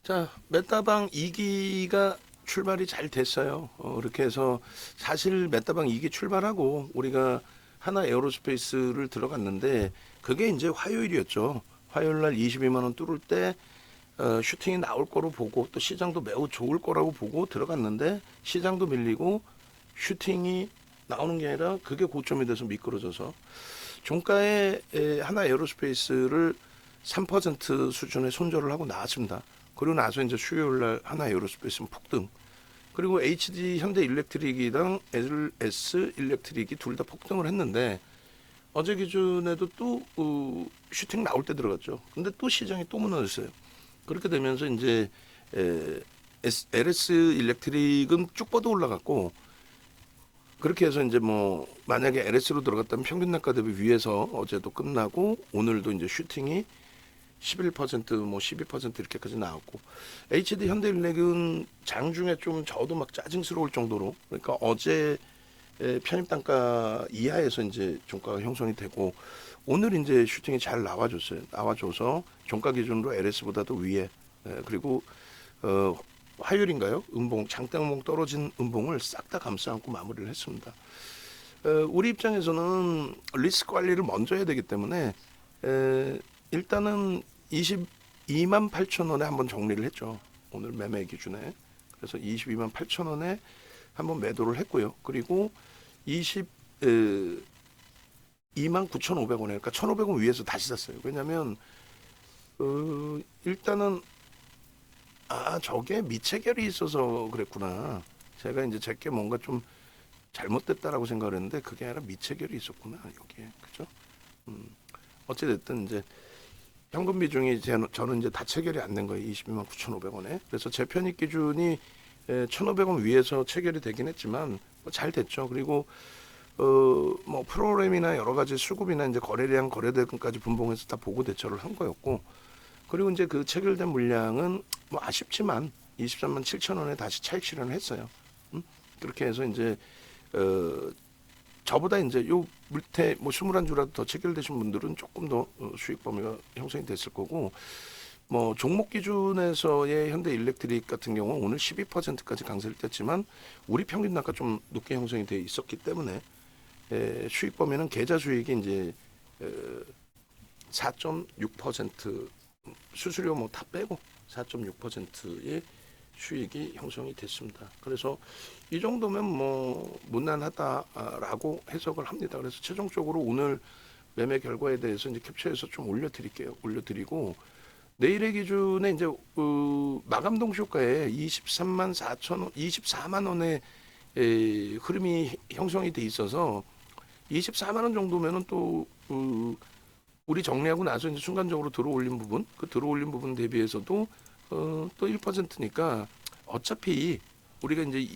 자, 메타방 2기가 출발이 잘 됐어요. 그렇게 해서 사실 메타방 2기 출발하고 우리가 하나 에어로스페이스를 들어갔는데 그게 이제 화요일이었죠. 화요일 날 22만 원 뚫을 때 슈팅이 나올 거로 보고 또 시장도 매우 좋을 거라고 보고 들어갔는데 시장도 밀리고 슈팅이 나오는 게 아니라 그게 고점이 돼서 미끄러져서 종가에 하나 에어로스페이스를 3% 수준의 손절을 하고 나왔습니다. 그리고 나서 이제 수요일 날 하나 에어로스페이스는 폭등. 그리고 HD 현대 일렉트릭이랑 LS 일렉트릭이 둘 다 폭등을 했는데 어제 기준에도 또 슈팅 나올 때 들어갔죠. 근데 또 시장이 또 무너졌어요. 그렇게 되면서 이제 LS 일렉트릭은 쭉 뻗어 올라갔고 그렇게 해서 이제 뭐 만약에 LS로 들어갔다면 평균 단가 대비 위에서 어제도 끝나고 오늘도 이제 슈팅이 11%뭐 12% 이렇게까지 나왔고 HD 현대일렉은 장중에 좀 저도 막 짜증스러울 정도로 그러니까 어제 편입 단가 이하에서 이제 종가가 형성이 되고 오늘 이제 슈팅이 잘 나와줬어요. 나와줘서 종가 기준으로 LS보다도 위에 그리고 어, 화요일인가요? 음봉 장대음봉 떨어진 음봉을 싹 다 감싸 안고 마무리를 했습니다. 우리 입장에서는 리스크 관리를 먼저 해야 되기 때문에 일단은 22만 8천 원에 한번 정리를 했죠. 오늘 매매 기준에. 그래서 22만 8천 원에 한번 매도를 했고요. 그리고 22만 9,500원에 그러니까 1,500원 위에서 다시 샀어요. 왜냐하면 일단은 저게 미체결이 있어서 그랬구나. 제가 이제 제게 뭔가 좀 잘못됐다라고 생각을 했는데 그게 아니라 미체결이 있었구나. 여기에. 그죠? 어찌됐든 이제 현금 비중이 저는 이제 다 체결이 안 된 거예요. 22만 9,500원에. 그래서 제 편입 기준이 1,500원 위에서 체결이 되긴 했지만 뭐잘 됐죠. 그리고 뭐 프로그램이나 여러 가지 수급이나 이제 거래량 거래대금까지 분봉해서 다 보고 대처를 한 거였고 그리고 이제 그 체결된 물량은 뭐 아쉽지만 23만 7천 원에 다시 차익 실현을 했어요. 그렇게 해서 이제 저보다 이제 요 밑에 뭐 21주라도 더 체결되신 분들은 조금 더 수익 범위가 형성이 됐을 거고 뭐 종목 기준에서의 현대 일렉트릭 같은 경우 오늘 12%까지 강세를 뗐지만 우리 평균 단가 좀 높게 형성이 돼 있었기 때문에 수익 범위는 계좌 수익이 이제 4.6% 수수료 뭐 다 빼고 4.6%의 수익이 형성이 됐습니다. 그래서 이 정도면 뭐 무난하다라고 해석을 합니다. 그래서 최종적으로 오늘 매매 결과에 대해서 이제 캡처해서 좀 올려드릴게요. 올려드리고 내일의 기준에 이제 마감 동시효과에 23만 4천 원, 24만 원의 흐름이 형성이 돼 있어서 24만 원 정도면은 또 우리 정리하고 나서 이제 순간적으로 들어올린 부분, 그 들어올린 부분 대비해서도 또 1%니까 어차피 우리가 이제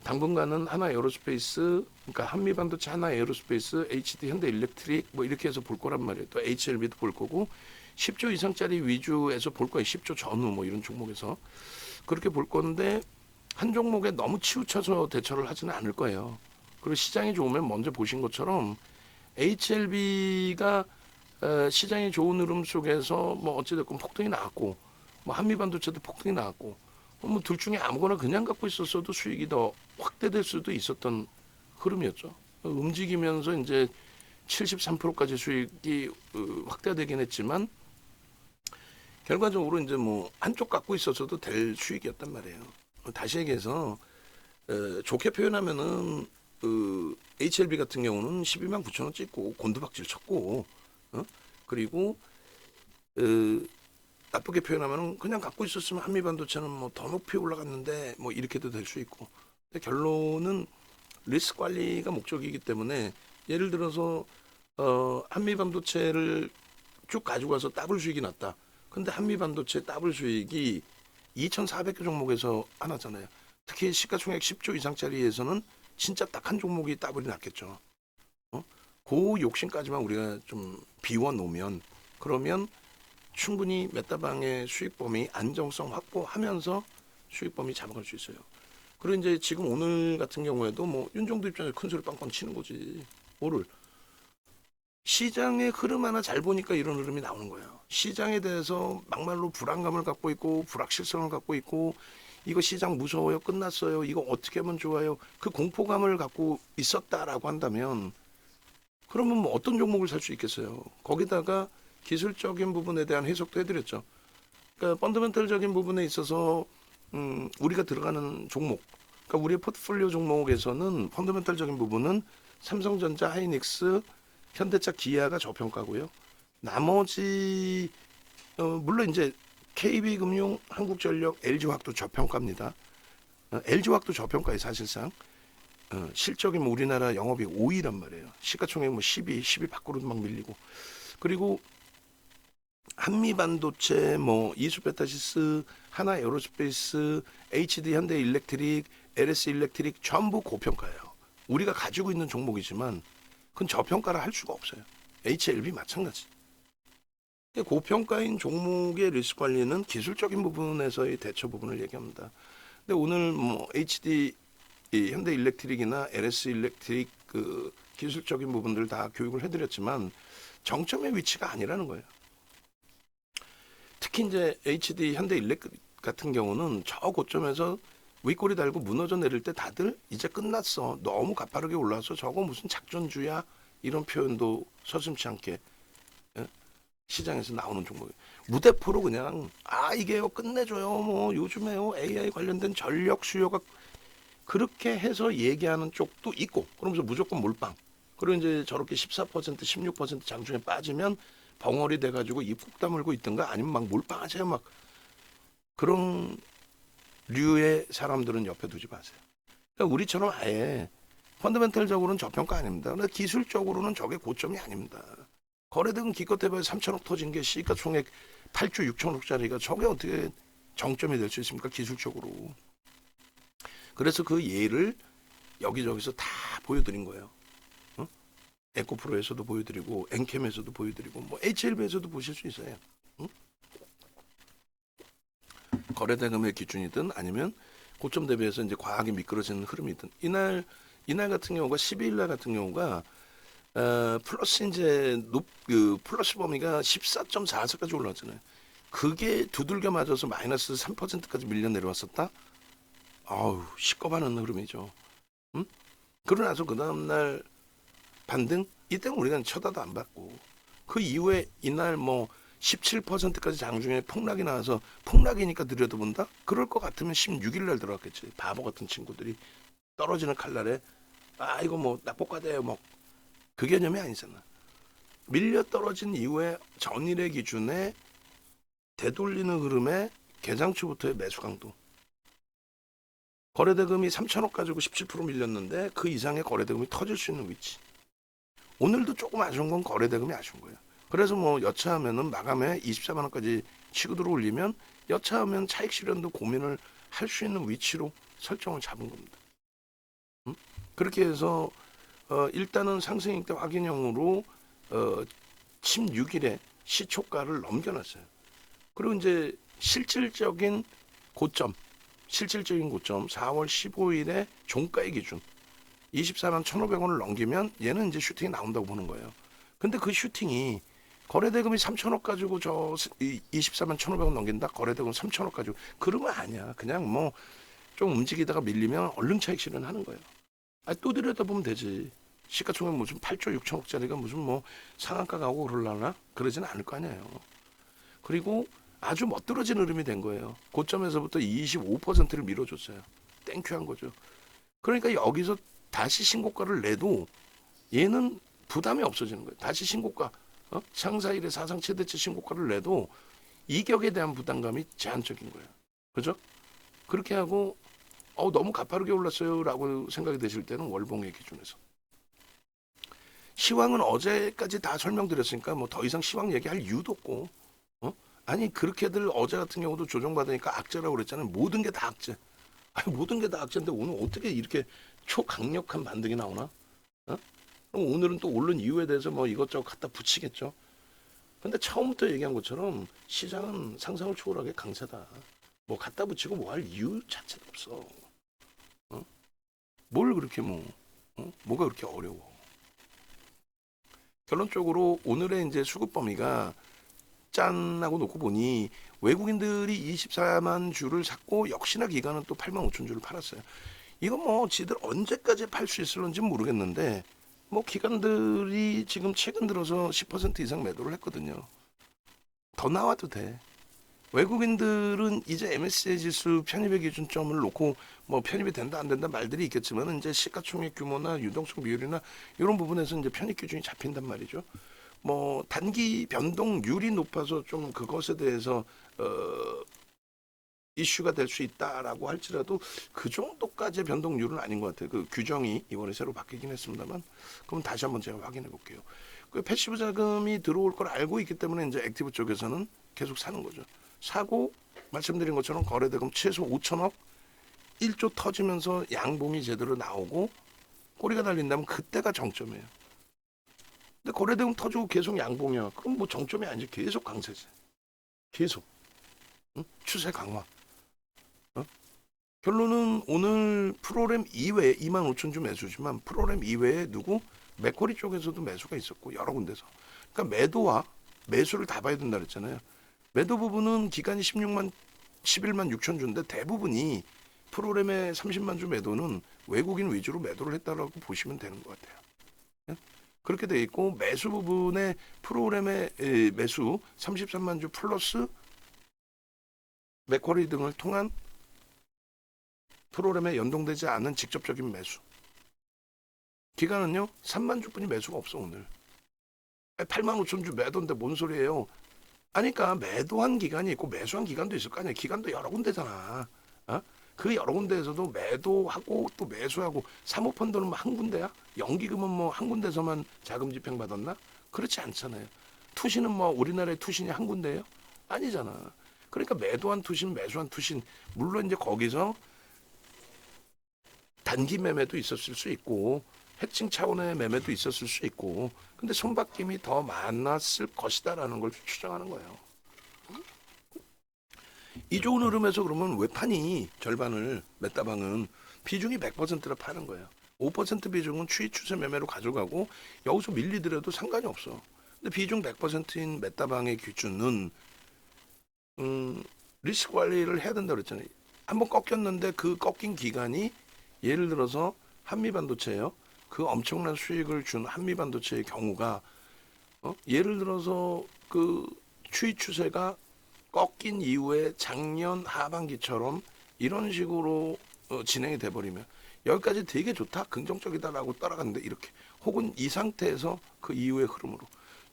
당분간은 하나 에어로스페이스, 그러니까 한미반도체 하나 에어로스페이스, HD 현대 일렉트릭 뭐 이렇게 해서 볼 거란 말이에요. 또 HLB도 볼 거고 10조 이상짜리 위주에서 볼 거예요. 10조 전후 뭐 이런 종목에서 그렇게 볼 건데 한 종목에 너무 치우쳐서 대처를 하지는 않을 거예요. 그리고 시장이 좋으면 먼저 보신 것처럼 HLB가 시장이 좋은 흐름 속에서 뭐 어찌됐건 폭등이 나왔고 뭐 한미반도체도 폭등이 나왔고 뭐 둘 중에 아무거나 그냥 갖고 있었어도 수익이 더 확대될 수도 있었던 흐름이었죠. 움직이면서 이제 73%까지 수익이 확대되긴 했지만 결과적으로 이제 뭐 한쪽 갖고 있었어도 될 수익이었단 말이에요. 다시 얘기해서 좋게 표현하면은 HLB 같은 경우는 12만 9천 원 찍고 곤두박질 쳤고 그리고 나쁘게 표현하면 그냥 갖고 있었으면 한미반도체는 뭐 더 높이 올라갔는데 뭐 이렇게도 될 수 있고 근데 결론은 리스크 관리가 목적이기 때문에 예를 들어서 한미반도체를 쭉 가지고 와서 더블 수익이 났다. 근데 한미반도체 더블 수익이 2,400개 종목에서 하나잖아요. 특히 시가총액 10조 이상짜리에서는 진짜 딱 한 종목이 더블이 났겠죠. 그 욕심까지만 우리가 좀 비워 놓으면 그러면 충분히 메타방의 수익 범위 안정성 확보하면서 수익 범위 잡아갈 수 있어요. 그리고 이제 지금 오늘 같은 경우에도 뭐 윤종도 입장에서 큰 소리 빵빵 치는 거지. 뭐를 시장의 흐름 하나 잘 보니까 이런 흐름이 나오는 거예요. 시장에 대해서 막말로 불안감을 갖고 있고 불확실성을 갖고 있고 이거 시장 무서워요. 끝났어요. 이거 어떻게 하면 좋아요. 그 공포감을 갖고 있었다라고 한다면 그러면 뭐 어떤 종목을 살 수 있겠어요. 거기다가 기술적인 부분에 대한 해석도 해드렸죠. 그러니까 펀더멘털적인 부분에 있어서 우리가 들어가는 종목, 그러니까 우리의 포트폴리오 종목에서는 펀더멘털적인 부분은 삼성전자, 하이닉스, 현대차, 기아가 저평가고요. 나머지 물론 이제 KB금융, 한국전력, LG화학도 저평가입니다. LG화학도 저평가에 사실상 실적이 뭐 우리나라 영업이 5위란 말이에요. 시가총액 뭐 10위 밖으로도 막 밀리고. 그리고 한미반도체, 뭐 이수페타시스, 하나에어로스페이스, HD 현대일렉트릭, LS일렉트릭 전부 고평가예요. 우리가 가지고 있는 종목이지만 그건 저평가를 할 수가 없어요. HLB 마찬가지. 고평가인 종목의 리스크 관리는 기술적인 부분에서의 대처 부분을 얘기합니다. 근데 오늘 뭐 HD 현대일렉트릭이나 LS일렉트릭 그 기술적인 부분들 다 교육을 해드렸지만 정점의 위치가 아니라는 거예요. 특히 이제 HD 현대일렉트릭 같은 경우는 저 고점에서 윗꼬리 달고 무너져 내릴 때 다들 이제 끝났어. 너무 가파르게 올라와서 저거 무슨 작전주야? 이런 표현도 서슴지 않게 시장에서 나오는 종목이에요. 무대포로 그냥 이게요 끝내줘요. 뭐 요즘에요 AI 관련된 전력 수요가 그렇게 해서 얘기하는 쪽도 있고 그러면서 무조건 몰빵. 그리고 이제 저렇게 14% 16% 장중에 빠지면 벙어리 돼가지고 입 꾹 다물고 있든가 아니면 막 몰빵하세요. 막 그런 류의 사람들은 옆에 두지 마세요. 그러니까 우리처럼 아예 펀더멘털적으로는 저평가 아닙니다. 근데 기술적으로는 저게 고점이 아닙니다. 거래대금 기껏 해봐야 3천억 터진 게 시가총액 8조 6천억짜리가 저게 어떻게 정점이 될 수 있습니까? 기술적으로. 그래서 그 예를 여기저기서 다 보여드린 거예요. 에코프로에서도 보여드리고 엔캠에서도 보여드리고 뭐 HLB에서도 보실 수 있어요. 거래대금의 기준이든 아니면 고점 대비해서 이제 과하게 미끄러지는 흐름이든 이날 같은 경우가 12일 날 같은 경우가 플러스 이제 그 플러스 범위가 14.44까지 올라왔잖아요. 그게 두들겨 맞아서 마이너스 3%까지 밀려 내려왔었다. 아우 시꺼하는 흐름이죠. 그러고 나서 그 다음날 반등 이때는 우리가 쳐다도 안 받고 그 이후에 이날 뭐 17%까지 장중에 폭락이 나와서 폭락이니까 들여다본다? 그럴 것 같으면 16일 날 들어갔겠지. 바보 같은 친구들이 떨어지는 칼날에 이거 뭐 낙폭과대요 뭐 그 개념이 아니잖아. 밀려 떨어진 이후에 전일의 기준에 되돌리는 흐름에 개장 초부터의 매수 강도. 거래대금이 3천억 가지고 17% 밀렸는데 그 이상의 거래대금이 터질 수 있는 위치. 오늘도 조금 아쉬운 건 거래대금이 아쉬운 거예요. 그래서 뭐 여차하면은 마감에 24만 원까지 치고 들어올리면 여차하면 차익 실현도 고민을 할 수 있는 위치로 설정을 잡은 겁니다. 그렇게 해서 일단은 상승익대 확인형으로 16일에 시초가를 넘겨놨어요. 그리고 이제 실질적인 고점 4월 15일에 종가의 기준 24만 1,500원을 넘기면 얘는 이제 슈팅이 나온다고 보는 거예요. 근데 그 슈팅이 거래대금이 3천억 가지고 저 24만 1,500원 넘긴다. 거래대금 3천억 가지고 그런 거 아니야. 그냥 뭐 좀 움직이다가 밀리면 얼른 차익 실현하는 거예요. 또 들여다보면 되지. 시가총액 무슨 8조 6천억짜리가 무슨 뭐 상한가 가고 그러려나? 그러지는 않을 거 아니에요. 그리고 아주 멋들어진 흐름이 된 거예요. 고점에서부터 25%를 밀어줬어요. 땡큐한 거죠. 그러니까 여기서 다시 신고가를 내도 얘는 부담이 없어지는 거예요. 다시 신고가, 상사일의 사상 최대치 신고가를 내도 이격에 대한 부담감이 제한적인 거예요. 그죠? 그렇게 하고 너무 가파르게 올랐어요라고 생각이 되실 때는 월봉의 기준에서. 시황은 어제까지 다 설명드렸으니까 뭐 더 이상 시황 얘기할 이유도 없고, 아니 그렇게들 어제 같은 경우도 조정받으니까 악재라고 그랬잖아요. 모든 게 다 악재. 모든 게 다 악재인데 오늘 어떻게 이렇게 초강력한 반등이 나오나? 그럼 오늘은 또 오른 이유에 대해서 뭐 이것저것 갖다 붙이겠죠. 근데 처음부터 얘기한 것처럼 시장은 상상을 초월하게 강세다. 뭐 갖다 붙이고 뭐 할 이유 자체도 없어. 뭘 그렇게 뭐가 그렇게 어려워. 결론적으로 오늘의 이제 수급 범위가 짠 하고 놓고 보니 외국인들이 24만 주를 샀고 역시나 기관은 또 8만 5천 주를 팔았어요. 이건 뭐 지들 언제까지 팔 수 있을런지 모르겠는데 뭐 기관들이 지금 최근 들어서 10% 이상 매도를 했거든요. 더 나와도 돼. 외국인들은 이제 MSCI 지수 편입의 기준점을 놓고 뭐 편입이 된다 안 된다 말들이 있겠지만 이제 시가총액 규모나 유동성 비율이나 이런 부분에서 이제 편입 기준이 잡힌단 말이죠. 뭐 단기 변동률이 높아서 좀 그것에 대해서 이슈가 될 수 있다라고 할지라도 그 정도까지의 변동률은 아닌 것 같아요. 그 규정이 이번에 새로 바뀌긴 했습니다만, 그럼 다시 한번 제가 확인해 볼게요. 그 패시브 자금이 들어올 걸 알고 있기 때문에 이제 액티브 쪽에서는 계속 사는 거죠. 사고 말씀드린 것처럼 거래대금 최소 5천억 1조 터지면서 양봉이 제대로 나오고 꼬리가 달린다면 그때가 정점이에요. 근데 거래대금 터지고 계속 양봉이야. 그럼 뭐 정점이 아니지. 계속 강세지. 계속. 응? 추세 강화. 어? 결론은 오늘 프로그램 이외에 2만 5천 주 매수지만 프로그램 이외에 누구? 맥쿼리 쪽에서도 매수가 있었고 여러 군데서. 그러니까 매도와 매수를 다 봐야 된다 그랬잖아요. 매도 부분은 기간이 11만 6천 주인데 대부분이 프로그램의 30만 주 매도는 외국인 위주로 매도를 했다라고 보시면 되는 것 같아요. 예? 그렇게 돼 있고 매수 부분에 프로그램의 매수 33만 주 플러스 맥쿼리 등을 통한 프로그램에 연동되지 않은 직접적인 매수. 기간은요 3만 주뿐이 매수가 없어 오늘. 8만 5천 주 매도인데 뭔 소리예요? 아니까 매도한 기간이 있고 매수한 기간도 있을 거 아니야. 기간도 여러 군데잖아. 어? 그 여러 군데에서도 매도하고 또 매수하고 사모펀드는 뭐 한 군데야? 연기금은 뭐 한 군데서만 자금 집행 받았나? 그렇지 않잖아요. 투신은 뭐 우리나라의 투신이 한 군데예요? 아니잖아. 그러니까 매도한 투신, 매수한 투신 물론 이제 거기서 단기 매매도 있었을 수 있고 해칭 차원의 매매도 있었을 수 있고 근데 손바뀜이 더 많았을 것이다라는 걸 추정하는 거예요. 이 좋은 흐름에서 그러면 외판이 절반을 메타방은 비중이 100%를 파는 거예요. 5% 비중은 추이 추세 매매로 가져가고 여기서 밀리더라도 상관이 없어. 근데 비중 100%인 메타방의 기준은 리스크 관리를 해야 된다 그랬잖아요. 한번 꺾였는데 그 꺾인 기간이 예를 들어서 한미반도체예요. 그 엄청난 수익을 준 한미반도체의 경우가 예를 들어서 그 추이 추세가 꺾인 이후에 작년 하반기처럼 이런 식으로 진행이 돼버리면 여기까지 되게 좋다 긍정적이다라고 따라갔는데 이렇게 혹은 이 상태에서 그 이후의 흐름으로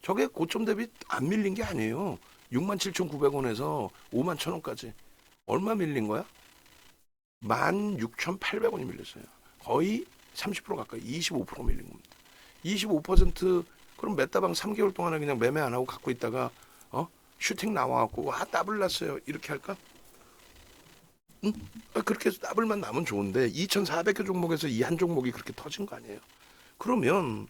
저게 고점 대비 안 밀린 게 아니에요. 67,900원에서 51,000원까지 얼마 밀린 거야? 16,800원이 밀렸어요. 거의 30% 가까이 25% 밀린 겁니다. 25% 그럼 메타방 3개월 동안에 그냥 매매 안 하고 갖고 있다가 슈팅 나와갖고 더블 났어요 이렇게 할까? 응? 그렇게 해서 더블만 나면 좋은데 2,400개 종목에서 이 한 종목이 그렇게 터진 거 아니에요? 그러면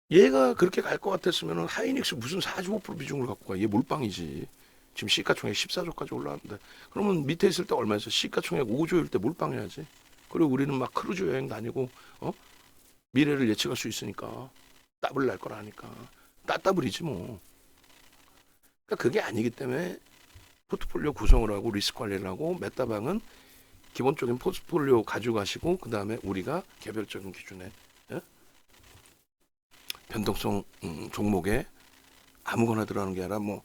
얘가 그렇게 갈 것 같았으면 하이닉스 무슨 45% 비중을 갖고 가? 얘 몰빵이지. 지금 시가총액 14조까지 올라왔는데 그러면 밑에 있을 때 얼마였어? 시가총액 5조일 때 몰빵해야지. 그리고 우리는 막 크루즈 여행 다니고 미래를 예측할 수 있으니까 더블 날 거라 하니까 따따블이지 뭐. 그러니까 그게 아니기 때문에 포트폴리오 구성을 하고 리스크 관리를 하고 메타방은 기본적인 포트폴리오 가져가시고 그 다음에 우리가 개별적인 기준에 변동성 종목에 아무거나 들어가는 게 아니라 뭐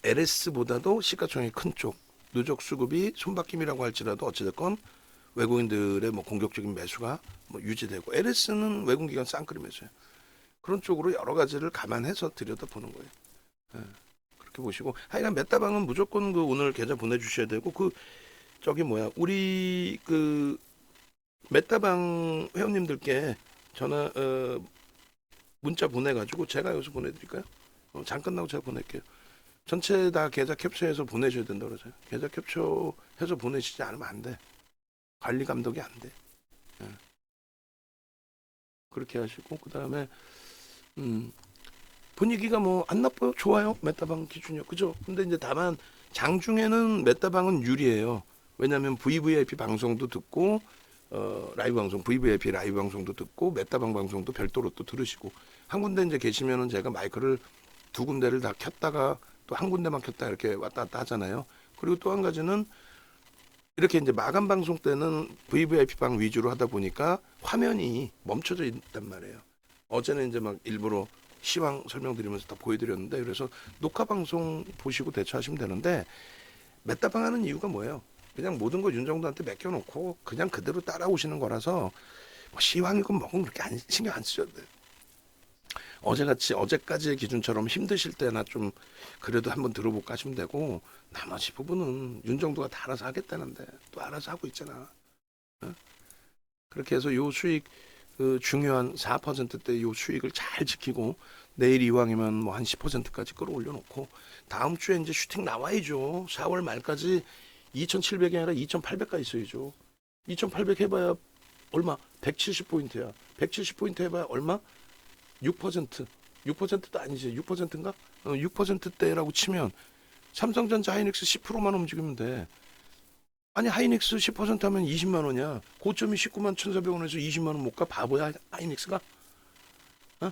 LS보다도 시가총액이 큰 쪽 누적 수급이 손바뀜이라고 할지라도 어찌됐건 외국인들의 뭐 공격적인 매수가 뭐 유지되고 LS는 외국기관 쌍끌이 매수예요. 그런 쪽으로 여러 가지를 감안해서 들여다보는 거예요. 예, 그렇게 보시고 하여간 메타방은 무조건 그 오늘 계좌 보내주셔야 되고 그 저기 뭐야 우리 그 메타방 회원님들께 전화 문자 보내가지고 제가 여기서 보내드릴까요? 잠깐 나고 제가 보낼게요. 전체 다 계좌 캡처해서 보내셔야 된다 그러세요. 계좌 캡처해서 보내시지 않으면 안 돼. 관리 감독이 안 돼. 예. 그렇게 하시고 그 다음에 분위기가 뭐 안 나빠요. 좋아요. 메타방 기준이요. 그죠? 근데 이제 다만 장중에는 메타방은 유리해요. 왜냐하면 VVIP 방송도 듣고 라이브 방송, VVIP 라이브 방송도 듣고 메타방 방송도 별도로 또 들으시고, 한 군데 이제 계시면은 제가 마이크를 두 군데를 다 켰다가 또 한 군데만 켰다 이렇게 왔다 갔다 하잖아요. 그리고 또 한 가지는 이렇게 이제 마감 방송 때는 VVIP 방 위주로 하다 보니까 화면이 멈춰져 있단 말이에요. 어제는 이제 막 일부러 시황 설명드리면서 다 보여드렸는데, 그래서 녹화 방송 보시고 대처하시면 되는데, 메타방 하는 이유가 뭐예요? 그냥 모든 거 윤정도한테 맡겨놓고 그냥 그대로 따라오시는 거라서 뭐 시황이건 뭐건 그렇게 신경 안 쓰셔도 돼요. 어제까지의 기준처럼 힘드실 때나 좀 그래도 한번 들어볼까 하시면 되고, 나머지 부분은 윤정도가 다 알아서 하겠다는데 또 알아서 하고 있잖아. 어? 그렇게 해서 요 수익, 그 중요한 4%대 요 수익을 잘 지키고, 내일 이왕이면 뭐 한 10%까지 끌어올려 놓고, 다음 주에 이제 슈팅 나와야죠. 4월 말까지 2,700이 아니라 2,800까지 있어야죠. 2,800 해봐야 얼마? 170포인트야. 170포인트 해봐야 얼마? 6%. 6%도 아니지. 6%인가? 6%대라고 치면 삼성전자 하이닉스 10%만 움직이면 돼. 아니 하이닉스 10% 하면 20만 원이야. 고점이 19만 1,400원에서 20만 원 못 가? 바보야 하이닉스가? 어?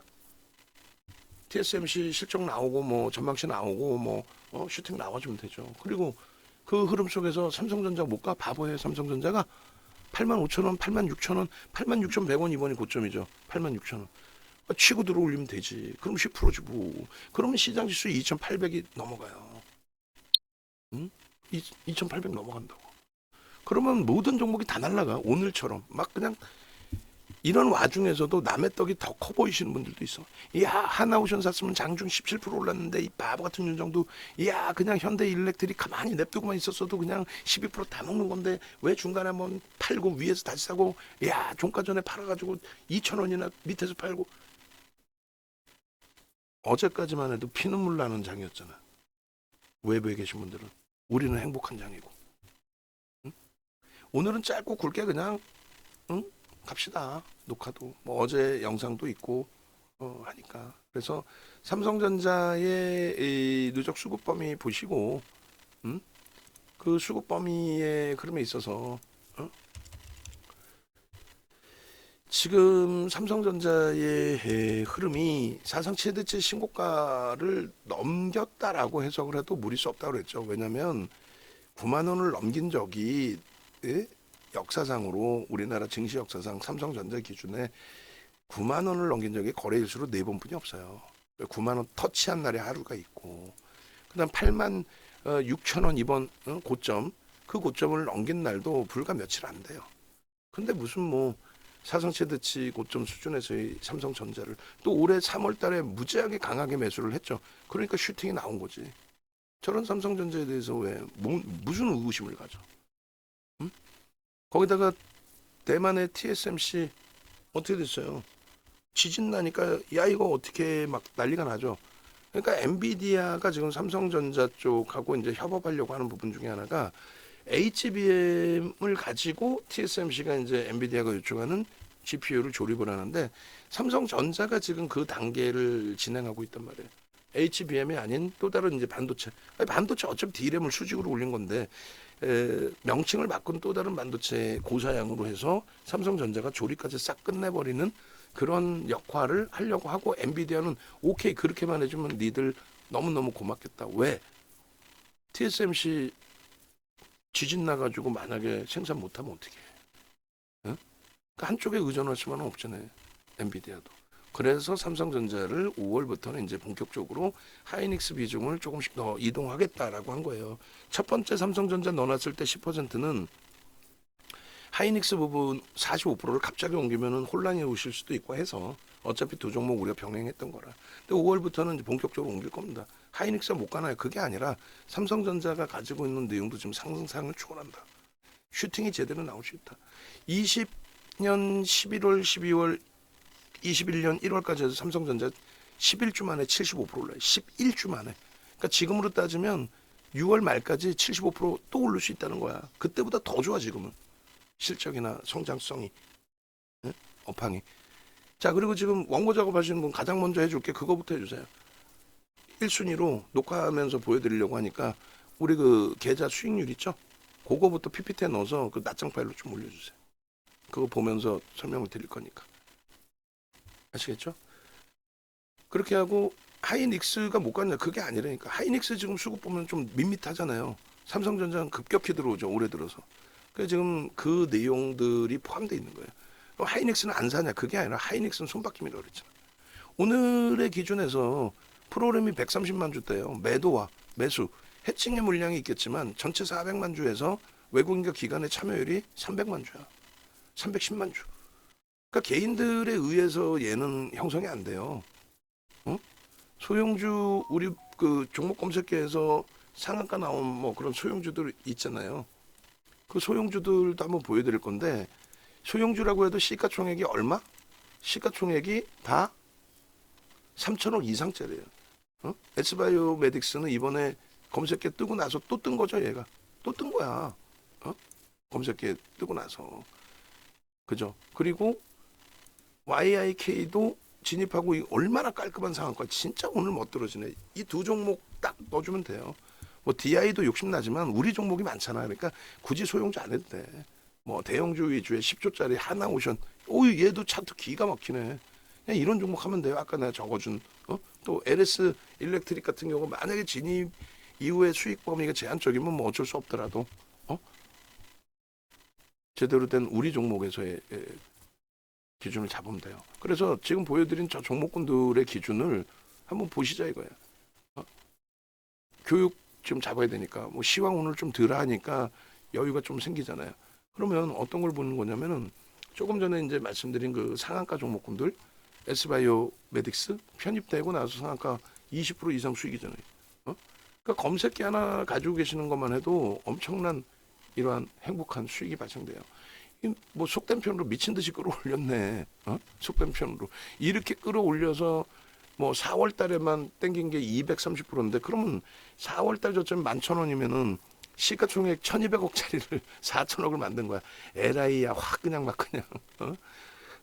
TSMC 실적 나오고 뭐 전망치 나오고 뭐 슈팅 나와주면 되죠. 그리고 그 흐름 속에서 삼성전자 못 가? 바보예요 삼성전자가? 85,000원, 86,000원, 86,100원 이번이 고점이죠. 86,000원. 치고 들어올리면 되지. 그럼 10%지 뭐. 그러면 시장 지수 2,800이 넘어가요. 응? 2,800 넘어간다고. 그러면 모든 종목이 다 날라가. 오늘처럼 막 그냥 이런 와중에서도 남의 떡이 더 커 보이시는 분들도 있어. 이야 하나오션 샀으면 장중 17% 올랐는데 이 바보 같은 윤정도 이야 그냥 현대일렉트릭 가만히 냅두고만 있었어도 그냥 12%다 먹는 건데 왜 중간에 한번 팔고 위에서 다시 사고, 이야 종가 전에 팔아가지고 2,000원이나 밑에서 팔고. 어제까지만 해도 피눈물 나는 장이었잖아. 외부에 계신 분들은. 우리는 행복한 장이고. 응? 오늘은 짧고 굵게 그냥 응? 갑시다. 녹화도 뭐 어제 영상도 있고 하니까. 그래서 삼성전자의 이 누적 수급 범위 보시고, 응? 그 수급 범위의 흐름에 있어서 지금 삼성전자의 흐름이 사상 최대치 신고가를 넘겼다라고 해석을 해도 무리 수 없다고 그랬죠. 왜냐하면 9만 원을 넘긴 적이 역사상으로 우리나라 증시 역사상 삼성전자 기준에 9만 원을 넘긴 적이 거래일수로 4번뿐이 없어요. 9만 원 터치한 날에 하루가 있고, 그다음 8만 6천 원 이번 고점, 그 고점을 넘긴 날도 불과 며칠 안 돼요. 근데 무슨 뭐 사상 최대치 고점 수준에서의 삼성전자를 또 올해 3월 달에 무지하게 강하게 매수를 했죠. 그러니까 슈팅이 나온 거지. 저런 삼성전자에 대해서 왜 무슨 의구심을 가져? 응? 거기다가 대만의 TSMC 어떻게 됐어요? 지진 나니까 야 이거 어떻게 막 난리가 나죠. 그러니까 엔비디아가 지금 삼성전자 쪽하고 이제 협업하려고 하는 부분 중에 하나가 HBM을 가지고 TSMC가 이제 엔비디아가 요청하는 GPU를 조립을 하는데, 삼성전자가 지금 그 단계를 진행하고 있단 말이에요. HBM이 아닌 또 다른 이제 반도체. 아니, 반도체 어차피 D램을 수직으로 올린 건데 명칭을 바꾼 또 다른 반도체 고사양으로 해서 삼성전자가 조립까지 싹 끝내버리는 그런 역할을 하려고 하고, 엔비디아는 오케이 그렇게만 해주면 니들 너무너무 고맙겠다. 왜? TSMC 지진 나가지고 만약에 생산 못하면 어떻게 해? 응? 그러니까 한쪽에 의존할 수만은 없잖아요. 엔비디아도. 그래서 삼성전자를 5월부터는 이제 본격적으로 하이닉스 비중을 조금씩 더 이동하겠다라고 한 거예요. 첫 번째 삼성전자 넣어놨을 때 10%는 하이닉스 부분 45%를 갑자기 옮기면 혼란이 오실 수도 있고 해서 어차피 두 종목 우리가 병행했던 거라. 근데 5월부터는 이제 본격적으로 옮길 겁니다. 하이닉스가 못 가나요? 그게 아니라 삼성전자가 가지고 있는 내용도 지금 상승상을 추월한다. 슈팅이 제대로 나올 수 있다. 20년 11월, 12월, 21년 1월까지 해서 삼성전자 11주 만에 75% 올라요. 11주 만에. 그러니까 지금으로 따지면 6월 말까지 75%또 오를 수 있다는 거야. 그때보다 더 좋아 지금은. 실적이나 성장성이, 응? 업황이. 자, 그리고 지금 원고 작업하시는 분 가장 먼저 해줄게. 그거부터 해주세요. 1순위로 녹화하면서 보여드리려고 하니까 우리 그 계좌 수익률 있죠? 그거부터 PPT에 넣어서 그 낱장 파일로 좀 올려주세요. 그거 보면서 설명을 드릴 거니까. 아시겠죠? 그렇게 하고 하이닉스가 못 갔냐? 그게 아니라니까. 하이닉스 지금 수급 보면 좀 밋밋하잖아요. 삼성전자는 급격히 들어오죠. 올해 들어서. 그래서 지금 그 내용들이 포함되어 있는 거예요. 그럼 하이닉스는 안 사냐? 그게 아니라 하이닉스는 손바뀜이라고 그랬잖아. 오늘의 기준에서 프로그램이 130만 주대요. 매도와 매수. 해칭의 물량이 있겠지만 전체 400만 주에서 외국인과 기관의 참여율이 300만 주야. 310만 주. 그러니까 개인들에 의해서 얘는 형성이 안 돼요. 어? 소형주 우리 그 종목 검색계에서 상한가 나온 뭐 그런 소형주들 있잖아요. 그 소형주들도 한번 보여드릴 건데 소형주라고 해도 시가총액이 얼마? 시가총액이 다 3천억 이상짜리예요. S바이오메딕스는 이번에 검색계 뜨고 나서 또 뜬 거죠, 얘가. 또 뜬 거야. 검색계 뜨고 나서. 그죠? 그리고 YIK도 진입하고 얼마나 깔끔한 상한가. 진짜 오늘 멋들어지네. 이 두 종목 딱 넣어주면 돼요. 뭐 DI도 욕심나지만 우리 종목이 많잖아. 그러니까 굳이 소형주 안 해도 돼. 뭐 대형주 위주의 10조짜리 하나오션. 오, 얘도 차트 기가 막히네. 그냥 이런 종목 하면 돼요. 아까 내가 적어준 또 LS 일렉트릭 같은 경우 만약에 진입 이후에 수익 범위가 제한적이면 뭐 어쩔 수 없더라도 제대로 된 우리 종목에서의 기준을 잡으면 돼요. 그래서 지금 보여드린 저 종목군들의 기준을 한번 보시자 이거야. 교육 지금 잡아야 되니까 뭐 시황 오늘 좀 덜 하니까 여유가 좀 생기잖아요. 그러면 어떤 걸 보는 거냐면은 조금 전에 이제 말씀드린 그 상한가 종목군들 S바이오메딕스 편입되고 나서 상한가 20% 이상 수익이잖아요. 그러니까 검색기 하나 가지고 계시는 것만 해도 엄청난 이러한 행복한 수익이 발생돼요. 뭐 속된 편으로 미친 듯이 끌어올렸네. 속된 편으로 이렇게 끌어올려서 뭐 4월 달에만 땡긴 게 230%인데 그러면 4월 달 저점 11,000원이면은 시가총액 1,200억짜리를 4천억을 만든 거야. LI야 확 그냥 막 그냥.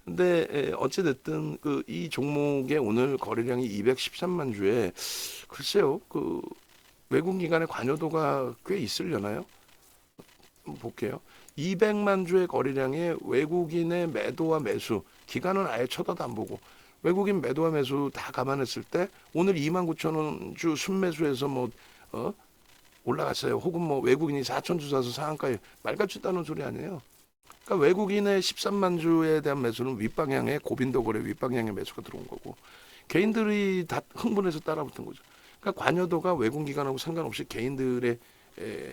근데 어찌 됐든 그 이 종목의 오늘 거래량이 213만 주에 글쎄요. 그 외국 기관의 관여도가 꽤 있으려나요? 한번 볼게요. 200만 주의 거래량에 외국인의 매도와 매수, 기관은 아예 쳐다도 안 보고 외국인 매도와 매수 다 감안했을 때 오늘 29,000원 주 순매수해서 뭐 올라갔어요. 혹은 뭐 외국인이 4천 주 사서 상한가에 말같이 따는 소리 아니에요. 그러니까 외국인의 13만 주에 대한 매수는 윗방향의 고빈도 거래 윗방향의 매수가 들어온 거고 개인들이 다 흥분해서 따라붙은 거죠. 그러니까 관여도가 외국 기관하고 상관없이 개인들의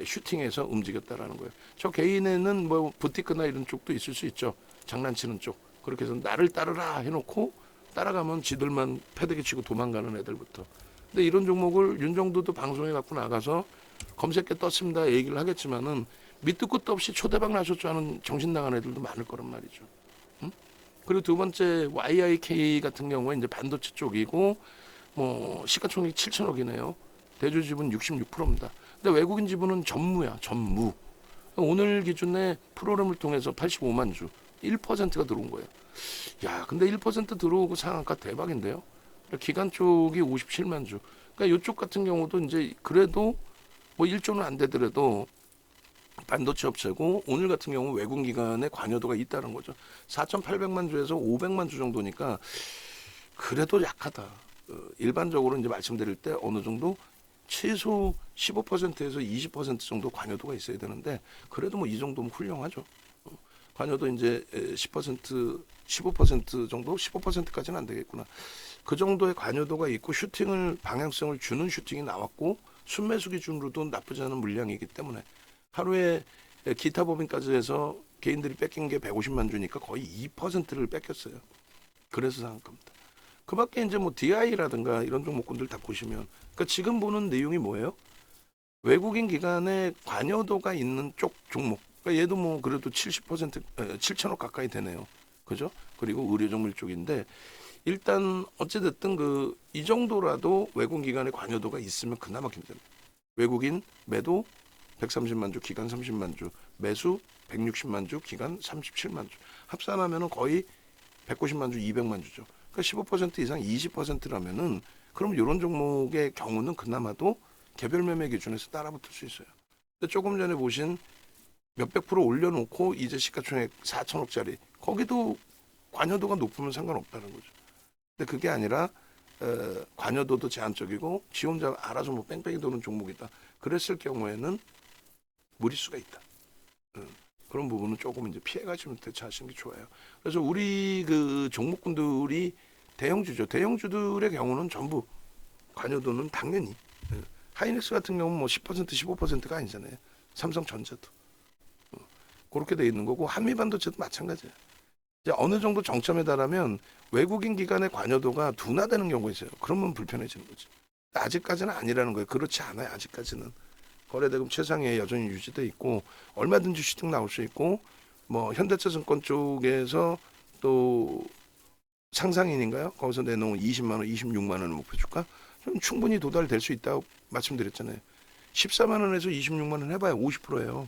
슈팅해서 움직였다라는 거예요. 저 개인에는 뭐 부티크나 이런 쪽도 있을 수 있죠. 장난치는 쪽. 그렇게 해서 나를 따르라 해놓고 따라가면 지들만 패대기 치고 도망가는 애들부터. 근데 이런 종목을 윤정도도 방송에 갖고 나가서 검색에 떴습니다 얘기를 하겠지만은 밑도 끝도 없이 초대박 나셨죠 하는 정신 나간 애들도 많을 거란 말이죠. 그리고 두 번째 YIK 같은 경우에 이제 반도체 쪽이고 뭐 시가총액 7천억이네요. 대주 지분 66%입니다. 근데 외국인 지분은 전무야, 전무. 오늘 기준에 프로그램을 통해서 85만 주, 1%가 들어온 거예요. 야, 근데 1% 들어오고 상한가 대박인데요. 기관 쪽이 57만 주. 그러니까 이쪽 같은 경우도 이제 그래도 뭐 1조는 안 되더라도 반도체 업체고 오늘 같은 경우 외국 기관의 관여도가 있다는 거죠. 4,800만 주에서 500만 주 정도니까 그래도 약하다. 일반적으로 이제 말씀드릴 때 어느 정도 최소 15%에서 20% 정도 관여도가 있어야 되는데 그래도 뭐 이 정도면 훌륭하죠. 관여도 이제 10%, 15% 정도, 15%까지는 안 되겠구나. 그 정도의 관여도가 있고 슈팅을 방향성을 주는 슈팅이 나왔고 순매수 기준으로도 나쁘지 않은 물량이기 때문에 하루에 기타 법인까지 해서 개인들이 뺏긴 게 150만 주니까 거의 2%를 뺏겼어요. 그래서 상한가입니다. 그 밖에 이제 뭐 DI라든가 이런 종목군들 다 보시면 그러니까 지금 보는 내용이 뭐예요? 외국인 기관의 관여도가 있는 쪽 종목. 그러니까 얘도 뭐 그래도 70% 7천억 가까이 되네요. 그죠? 그리고 의료종밀 쪽인데 일단 어찌됐든 그 이 정도라도 외국 기관의 관여도가 있으면 그나마 괜찮아요. 외국인 매도 130만 주, 기간 30만 주, 매수 160만 주, 기간 37만 주. 합산하면은 거의 190만 주, 200만 주죠. 그러니까 15% 이상 20%라면은 그럼 이런 종목의 경우는 그나마도 개별 매매 기준에서 따라붙을 수 있어요. 근데 조금 전에 보신 몇백 프로 올려놓고 이제 시가총액 4천억짜리 거기도 관여도가 높으면 상관없다는 거죠. 근데 그게 아니라 관여도도 제한적이고 지 혼자 알아서 뭐 뺑뺑이 도는 종목이다. 그랬을 경우에는 무리수가 있다. 그런 부분은 조금 이제 피해가시면 대처하시는 게 좋아요. 그래서 우리 그 종목군들이 대형주죠. 대형주들의 경우는 전부 관여도는 당연히 하이닉스 같은 경우는 뭐 10% 15%가 아니잖아요. 삼성전자도 그렇게 돼 있는 거고 한미반도체도 마찬가지예요. 이제 어느 정도 정점에 달하면 외국인 기관의 관여도가 둔화되는 경우가 있어요. 그러면 불편해지는 거지. 아직까지는 아니라는 거예요. 그렇지 않아요. 아직까지는 거래대금 최상위에 여전히 유지돼 있고 얼마든지 슈팅 나올 수 있고 뭐 현대차증권 쪽에서 또 상상인인가요? 거기서 내놓은 20만 원, 26만 원을 목표 주가 충분히 도달될 수 있다고 말씀드렸잖아요. 14만 원에서 26만 원 해봐야 50%예요.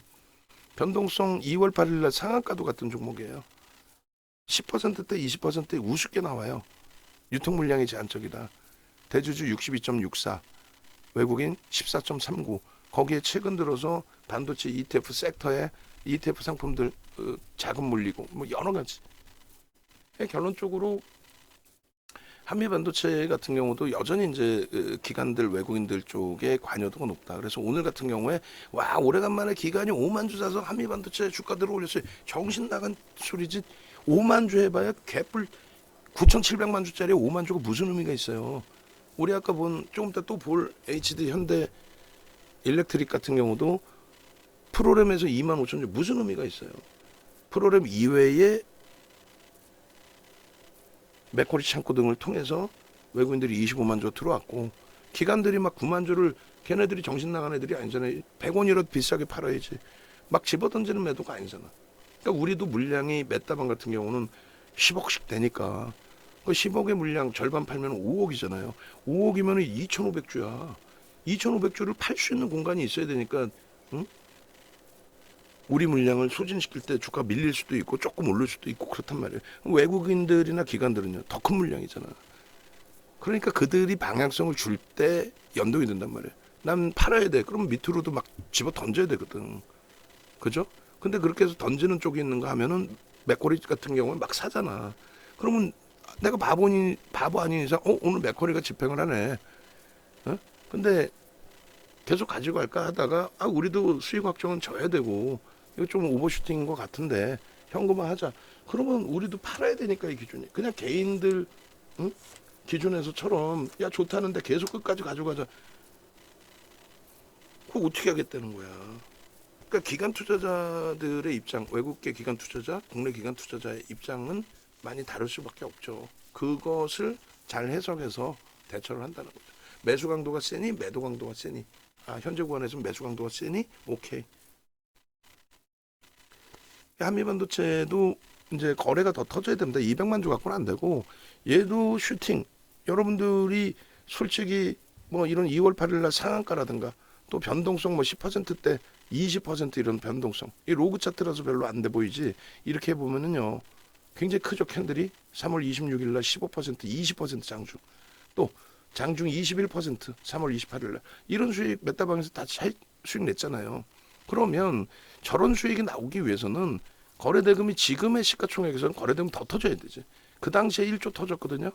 변동성 2월 8일 날 상한가도 같은 종목이에요. 10%대 20%대 우습게 나와요. 유통 물량이 제한적이다. 대주주 62.64, 외국인 14.39. 거기에 최근 들어서 반도체 ETF 섹터에 ETF 상품들 자금 물리고 뭐 여러 가지. 결론적으로 한미 반도체 같은 경우도 여전히 이제 기관들 외국인들 쪽에 관여도가 높다. 그래서 오늘 같은 경우에 와 오래간만에 기관이 5만 주 사서 한미 반도체 주가들을 올렸어요. 정신 나간 소리지. 5만 주 해봐야 개뿔 9,700만 주짜리 5만 주가 무슨 의미가 있어요. 우리 아까 본 조금 이따 또 볼 HD 현대 일렉트릭 같은 경우도 프로램에서 2만 5천 주 무슨 의미가 있어요. 프로램 이외에 맥쿼리 창고 등을 통해서 외국인들이 25만 주 들어왔고 기관들이 막 9만 주를 걔네들이 정신 나간 애들이 아니잖아요. 100원이라도 비싸게 팔아야지. 막 집어던지는 매도가 아니잖아. 그러니까 우리도 물량이 몇 다방 같은 경우는 10억씩 되니까 그 10억의 물량 절반 팔면 5억이잖아요. 5억이면 2,500주야. 2,500주를 팔 수 있는 공간이 있어야 되니까 응? 우리 물량을 소진시킬 때 주가 밀릴 수도 있고 조금 오를 수도 있고 그렇단 말이에요. 외국인들이나 기관들은요 더 큰 물량이잖아. 그러니까 그들이 방향성을 줄 때 연동이 된단 말이에요. 난 팔아야 돼. 그럼 밑으로도 막 집어 던져야 되거든. 그죠? 근데 그렇게 해서 던지는 쪽이 있는가 하면은 맥쿼리 같은 경우는 막 사잖아. 그러면 내가 바보 아닌 이상 오늘 맥쿼리가 집행을 하네. 어? 근데 계속 가지고 갈까 하다가 우리도 수익 확정은 져야 되고 이거 좀 오버슈팅인 것 같은데 현금화하자. 그러면 우리도 팔아야 되니까 이 기준이. 그냥 개인들 기준에서처럼 야 좋다는데 계속 끝까지 가져가자. 그거 어떻게 하겠다는 거야. 그러니까 기관 투자자들의 입장, 외국계 기관 투자자, 국내 기관 투자자의 입장은 많이 다를 수밖에 없죠. 그것을 잘 해석해서 대처를 한다는 거죠. 매수 강도가 세니 매도 강도가 세니 현재 구간에서 매수 강도가 세니 오케이. 한미반도체도 이제 거래가 더 터져야 됩니다. 200만 주 갖고는 안 되고 얘도 슈팅. 여러분들이 솔직히 뭐 이런 2월 8일 날 상한가라든가 또 변동성 뭐 10%대 20% 이런 변동성. 이 로그 차트라서 별로 안 돼 보이지. 이렇게 보면은요. 굉장히 크죠. 캔들이 3월 26일 날 15% 20% 장중. 또 장중 21% 3월 28일 날 이런 수익 몇 다방에서 다 수익 냈잖아요. 그러면 저런 수익이 나오기 위해서는 거래대금이 지금의 시가총액에서는 거래대금 더 터져야 되지. 그 당시에 1조 터졌거든요.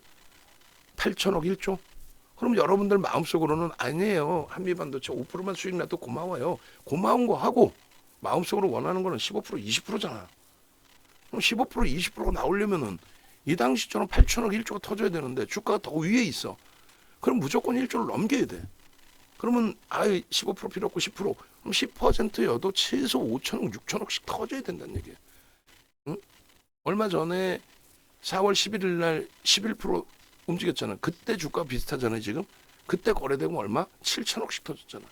8천억 1조. 그럼 여러분들 마음속으로는 아니에요. 한미반도체 5%만 수익 나도 고마워요. 고마운 거 하고 마음속으로 원하는 거는 15% 20%잖아. 그럼 15% 20%가 나오려면은 이 당시처럼 8천억 1조가 터져야 되는데 주가가 더 위에 있어. 그럼 무조건 1조를 넘겨야 돼. 그러면 15% 필요 없고 10% 그럼 10%여도 최소 5천억 6천억씩 터져야 된다는 얘기예요. 응? 얼마 전에 4월 11일 날 11% 움직였잖아. 그때 주가 비슷하잖아요 지금. 그때 거래되면 얼마? 7천억씩 터졌잖아.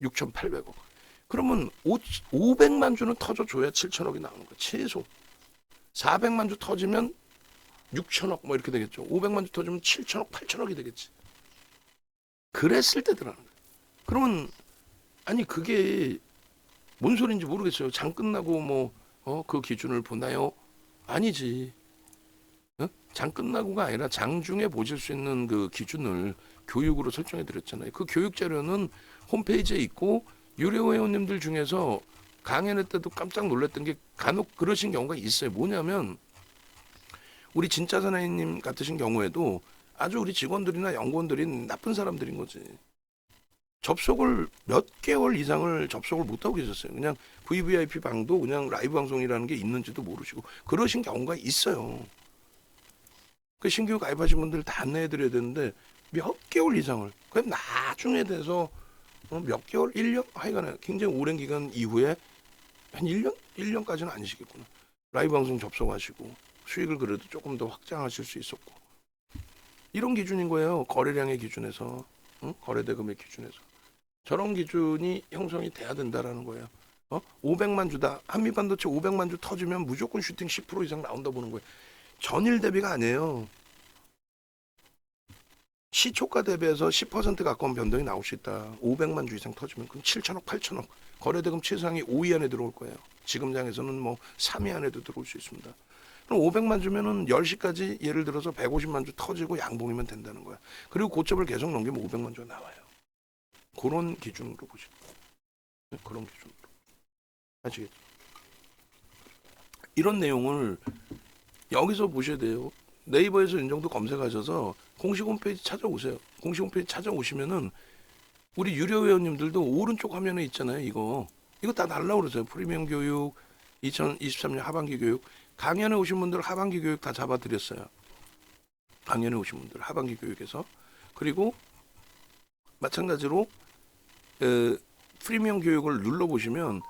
6,800억. 그러면 500만 주는 터져줘야 7천억이 나오는 거야. 최소. 400만 주 터지면 6천억 뭐 이렇게 되겠죠. 500만 주 터지면 7천억 8천억이 되겠지. 그랬을 때 들어가는 거예요. 그러면 그게 뭔 소리인지 모르겠어요. 장 끝나고 뭐 그 기준을 보나요? 아니지. 장 끝나고가 아니라 장중에 보실 수 있는 그 기준을 교육으로 설정해 드렸잖아요. 그 교육 자료는 홈페이지에 있고 유료 회원님들 중에서 강연회 때도 깜짝 놀랐던 게 간혹 그러신 경우가 있어요. 뭐냐면 우리 진짜 사나이님 같으신 경우에도 아주 우리 직원들이나 연구원들이 나쁜 사람들인 거지. 접속을 몇 개월 이상을 접속을 못 하고 계셨어요. 그냥 VVIP 방도 그냥 라이브 방송이라는 게 있는지도 모르시고 그러신 경우가 있어요. 그 신규 가입하신 분들 다 안내해 드려야 되는데 몇 개월 이상을 그럼 나중에 돼서 몇 개월, 1년? 하여간에 굉장히 오랜 기간 이후에 한 1년? 1년까지는 아니시겠구나. 라이브 방송 접속하시고 수익을 그래도 조금 더 확장하실 수 있었고 이런 기준인 거예요. 거래량의 기준에서 거래대금의 기준에서 저런 기준이 형성이 돼야 된다라는 거예요. 500만 주다. 한미반도체 500만 주 터지면 무조건 슈팅 10% 이상 나온다 보는 거예요. 전일 대비가 아니에요. 시초가 대비해서 10% 가까운 변동이 나올 수 있다. 500만 주 이상 터지면 그럼 7천억, 8천억. 거래대금 최상위 5위 안에 들어올 거예요. 지금장에서는 뭐 3위 안에도 들어올 수 있습니다. 그럼 500만 주면은 10시까지 예를 들어서 150만 주 터지고 양봉이면 된다는 거야. 그리고 고점을 계속 넘기면 500만 주가 나와요. 그런 기준으로 보시죠. 그런 기준으로. 아시겠죠? 이런 내용을 여기서 보셔야 돼요. 네이버에서 윤정도 검색하셔서 공식 홈페이지 찾아오세요. 공식 홈페이지 찾아오시면은 우리 유료 회원님들도 오른쪽 화면에 있잖아요. 이거 다 날라오고 그러세요. 프리미엄 교육 2023년 하반기 교육 강연에 오신 분들 하반기 교육 다 잡아드렸어요. 강연에 오신 분들 하반기 교육에서 그리고 마찬가지로 프리미엄 교육을 눌러보시면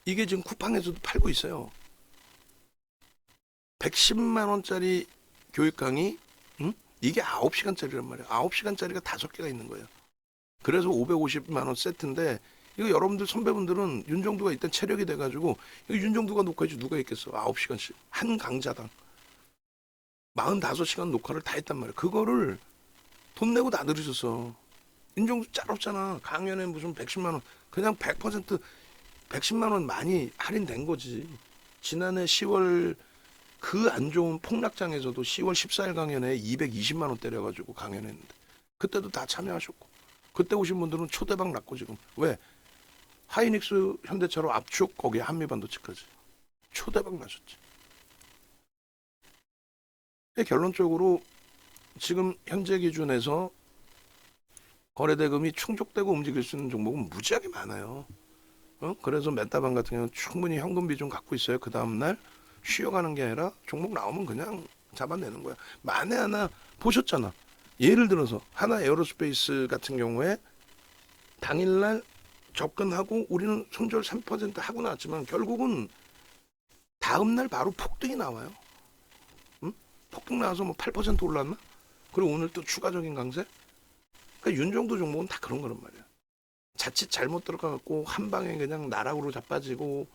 이게 지금 쿠팡에서도 팔고 있어요. 110만 원짜리 교육 강의 이게 9시간짜리란 말이에요. 9시간짜리가 5개가 있는 거예요. 그래서 550만 원 세트인데 이거 여러분들 선배분들은 윤정도가 일단 체력이 돼가지고 이거 윤정도가 녹화해주 누가 있겠어. 9시간씩 한 강좌당 45시간 녹화를 다 했단 말이에요. 그거를 돈 내고 다 들으셨어. 윤정도 짤없잖아. 강연에 무슨 110만 원 그냥 100% 110만 원 많이 할인된 거지. 지난해 10월 그 안 좋은 폭락장에서도 10월 14일 강연에 220만 원 때려가지고 강연했는데 그때도 다 참여하셨고 그때 오신 분들은 초대박 났고 지금 왜 하이닉스 현대차로 압축 거기에 한미반도체까지 초대박 나셨지. 결론적으로 지금 현재 기준에서 거래대금이 충족되고 움직일 수 있는 종목은 무지하게 많아요. 그래서 메타방 같은 경우는 충분히 현금 비중 갖고 있어요. 그 다음날 쉬어가는 게 아니라 종목 나오면 그냥 잡아내는 거야. 만에 하나 보셨잖아. 예를 들어서 하나 에어로스페이스 같은 경우에 당일날 접근하고 우리는 손절 3% 하고 나왔지만 결국은 다음날 바로 폭등이 나와요. 폭등 나와서 뭐 8% 올랐나? 그리고 오늘 또 추가적인 강세? 그러니까 윤정도 종목은 다 그런 거란 말이야. 자칫 잘못 들어가갖고 한 방에 그냥 나락으로 자빠지고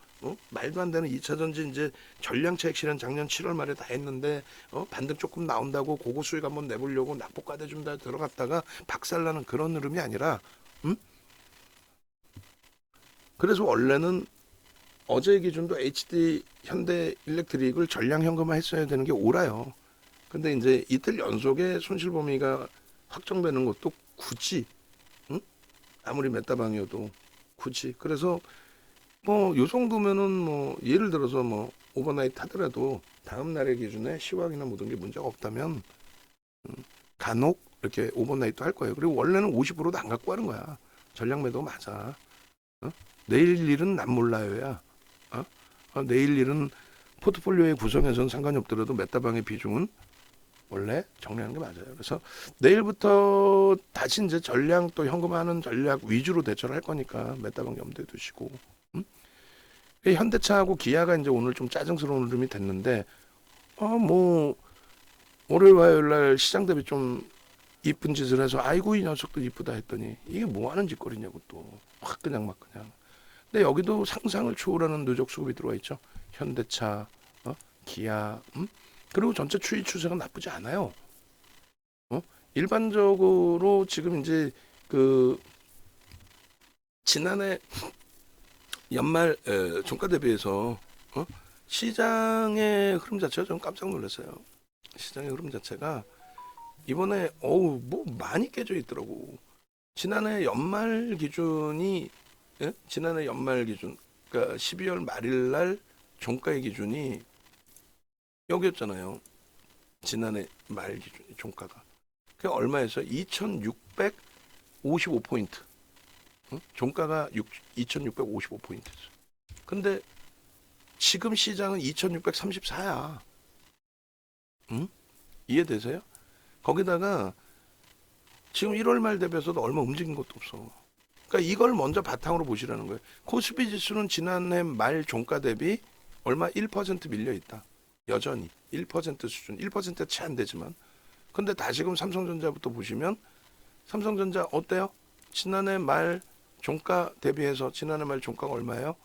말도 안 되는 2차 전지 이제 전량차 핵실현 작년 7월 말에 다 했는데 반등 조금 나온다고 고거 수익 한번 내보려고 낙폭과대 좀 다 들어갔다가 박살나는 그런 흐름이 아니라 그래서 원래는 어제 기준도 HD 현대 일렉트릭을 전량 현금화 했어야 되는 게 옳아요. 근데 이제 이틀 연속에 손실 범위가 확정되는 것도 굳이 아무리 메타방이어도 굳이 그래서 뭐 요 정도면은 뭐 예를 들어서 뭐 오버나이트 하더라도 다음 날의 기준에 시황이나 모든 게 문제가 없다면 간혹 이렇게 오버나이트 할 거예요. 그리고 원래는 50%도 안 갖고 하는 거야. 전략 매도 맞아. 내일 일은 난 몰라요야. 내일 일은 포트폴리오의 구성에서는 상관이 없더라도 메타방의 비중은 원래 정리하는 게 맞아요. 그래서 내일부터 다시 이제 전량 또 현금화하는 전략 위주로 대처를 할 거니까 메타방 염두에 두시고. 현대차하고 기아가 이제 오늘 좀 짜증스러운 흐름이 됐는데 뭐 월요일 화요일 날 시장 대비 좀 이쁜 짓을 해서 아이고 이 녀석도 이쁘다 했더니 이게 뭐 하는 짓거리냐고 또 확 그냥 막 그냥. 근데 여기도 상상을 초월하는 누적 수급이 들어와 있죠. 현대차, 기아, 그리고 전체 추이 추세가 나쁘지 않아요. 일반적으로 지금 이제 그 지난해 연말 종가 대비해서 시장의 흐름 자체가 좀 깜짝 놀랐어요. 시장의 흐름 자체가 이번에 뭐 많이 깨져 있더라고. 지난해 연말 기준이 지난해 연말 기준 그러니까 12월 말일 날 종가의 기준이 여기였잖아요. 지난해 말 기준 종가가. 그게 얼마였어요? 2,655포인트. 응? 종가가 2,655포인트였어. 근데 지금 시장은 2,634야. 응? 이해되세요? 거기다가 지금 1월 말 대비해서도 얼마 움직인 것도 없어. 그러니까 이걸 먼저 바탕으로 보시라는 거예요. 코스피 지수는 지난해 말 종가 대비 얼마 1% 밀려 있다. 여전히 1% 수준, 1%가 채 안 되지만. 근데 다시금 삼성전자부터 보시면 삼성전자 어때요? 지난해 말 종가 대비해서 지난해 말 종가가 얼마예요?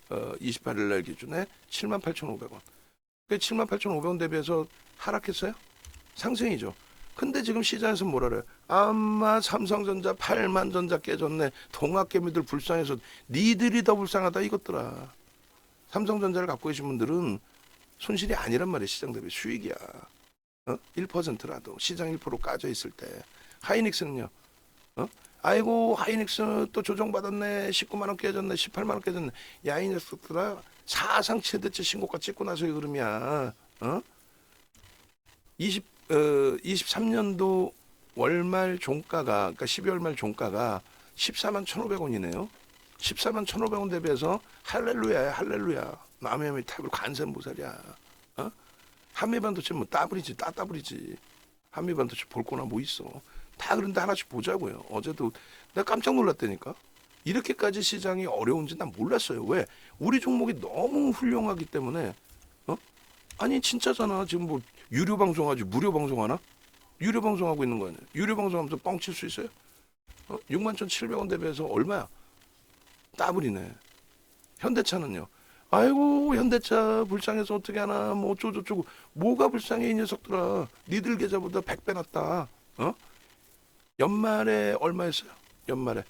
28일 날 기준에 78,500원. 그 78,500원 대비해서 하락했어요? 상승이죠. 근데 지금 시장에서 뭐라 그래요? 아마 삼성전자 8만 전자 깨졌네. 동학개미들 불쌍해서 니들이 더 불쌍하다 이것들아. 삼성전자를 갖고 계신 분들은 손실이 아니란 말이에요. 시장 대비 수익이야. 1%라도 시장 1% 까져 있을 때. 하이닉스는요. 아이고 하이닉스 또 조정받았네. 19만 원 깨졌네. 18만 원 깨졌네. 야 이 녀석들아. 사상 최대치 신고가 찍고 나서의 흐름이야. 23년도 월말 종가가 그러니까 12월 말 종가가 14만 1,500원이네요. 14만 1,500원 대비해서 할렐루야야 할렐루야. 남해미 탑을 관세음보살이야. 한미반도체 뭐 따블이지 따따블이지. 한미반도체 볼 거나 뭐 있어. 다 그런데 하나씩 보자고요. 어제도 내가 깜짝 놀랐다니까. 이렇게까지 시장이 어려운지 난 몰랐어요. 왜? 우리 종목이 너무 훌륭하기 때문에. 아니 진짜잖아. 지금 뭐 유료 방송하지 무료 방송하나? 유료 방송하고 있는 거 아니에요. 유료 방송하면서 뻥칠 수 있어요? 61,700원 대비해서 얼마야? 따블이네. 현대차는요. 아이고 현대차 불쌍해서 어떻게 하나 뭐 어쩌고저쩌고. 뭐가 불쌍해 이 녀석들아. 니들 계좌보다 100배 낫다. 연말에 얼마였어요? 연말에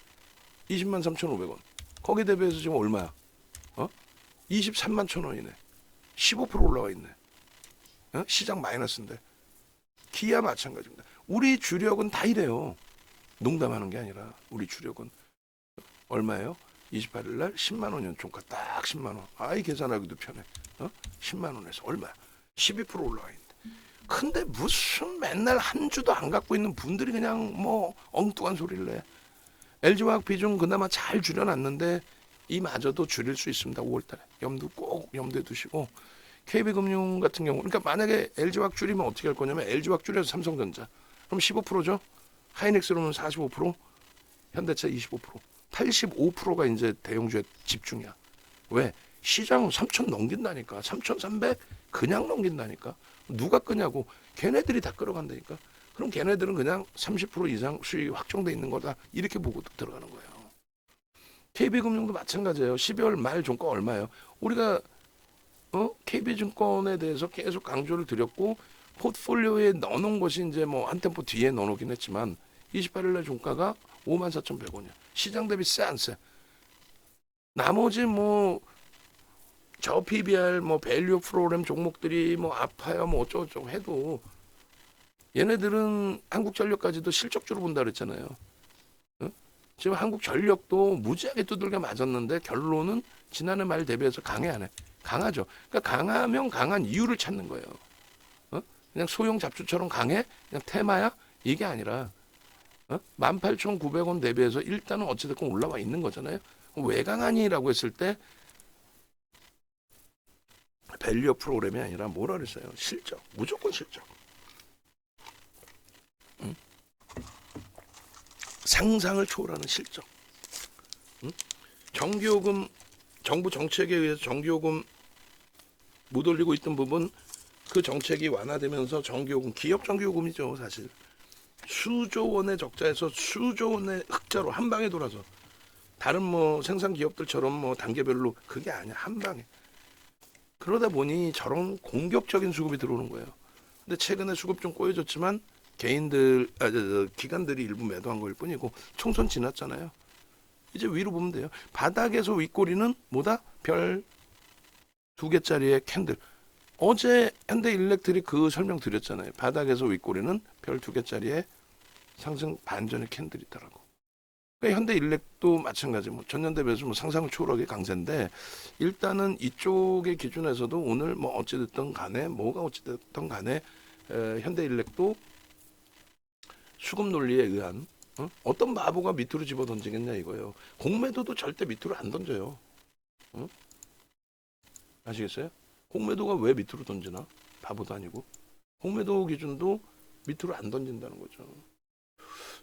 20만 3,500원. 거기 대비해서 지금 얼마야? 23만 1,000원이네. 15% 올라와 있네. 시장 마이너스인데. 기아 마찬가지입니다. 우리 주력은 다 이래요. 농담하는 게 아니라 우리 주력은 얼마예요? 28일 날 10만 원이면 종가 딱 10만 원. 아이 계산하기도 편해. 10만 원에서 얼마야? 12% 올라와 있는데. 근데 무슨 맨날 한 주도 안 갖고 있는 분들이 그냥 뭐 엉뚱한 소리를 내. LG화학 비중 그나마 잘 줄여놨는데 이마저도 줄일 수 있습니다. 5월달에 꼭 염두에 두시고. KB금융 같은 경우 그러니까 만약에 LG화학 줄이면 어떻게 할 거냐면 LG화학 줄여서 삼성전자 그럼 15%죠. 하이닉스로는 45%, 현대차 25%, 85%가 이제 대형주에 집중이야. 왜? 시장 3천 넘긴다니까. 3,300 그냥 넘긴다니까. 누가 끄냐고. 걔네들이 다 끌어간다니까. 그럼 걔네들은 그냥 30% 이상 수익이 확정돼 있는 거다. 이렇게 보고 들어가는 거예요. KB금융도 마찬가지예요. 12월 말 종가 얼마예요? 우리가 KB증권에 대해서 계속 강조를 드렸고 포트폴리오에 넣어놓은 것이 이제 뭐 한 템포 뒤에 넣어놓긴 했지만 28일 날 종가가 54,100원이야. 시장 대비 쎄 안 쎄? 나머지 뭐 저 PBR 뭐 밸류 프로그램 종목들이 뭐 아파요 뭐 어쩌고저쩌고 해도 얘네들은 한국전력까지도 실적주로 본다 그랬잖아요. 지금 한국전력도 무지하게 두들겨 맞았는데 결론은 지난해 말 대비해서 강해 안 해? 강하죠. 그러니까 강하면 강한 이유를 찾는 거예요. 그냥 소형 잡주처럼 강해? 그냥 테마야? 이게 아니라 18,900원 대비해서 일단은 어찌됐건 올라와 있는 거잖아요. 왜 강하니라고 했을 때 밸류 프로그램이 아니라 뭐라 그랬어요? 실적. 무조건 실적. 상상을 초월하는 실적. 정기요금 정부 정책에 의해서 정기요금 못 올리고 있던 부분 그 정책이 완화되면서 정기요금 기업 정기요금이죠 사실 수조 원의 적자에서 수조 원의 흑자로 한 방에 돌아서 다른 뭐 생산 기업들처럼 뭐 단계별로 그게 아니야 한 방에 그러다 보니 저런 공격적인 수급이 들어오는 거예요. 근데 최근에 수급 좀 꼬여졌지만 개인들 기관들이 일부 매도한 거일 뿐이고 총선 지났잖아요. 이제 위로 보면 돼요. 바닥에서 윗꼬리는 뭐다? 별 2개짜리의 캔들. 어제 현대일렉트릭 그 설명 드렸잖아요. 바닥에서 윗꼬리는 별 2개짜리의 상승 반전의 캔들이 있더라고. 현대일렉도 마찬가지, 뭐 전년 대비해서 뭐 상상을 초월하게 강세인데 일단은 이쪽의 기준에서도 오늘 뭐 어찌됐든 간에 뭐가 어찌됐든 간에 현대일렉도 수급 논리에 의한 어떤 바보가 밑으로 집어 던지겠냐 이거예요. 공매도도 절대 밑으로 안 던져요. 어? 아시겠어요? 공매도가 왜 밑으로 던지나? 바보도 아니고. 공매도 기준도 밑으로 안 던진다는 거죠.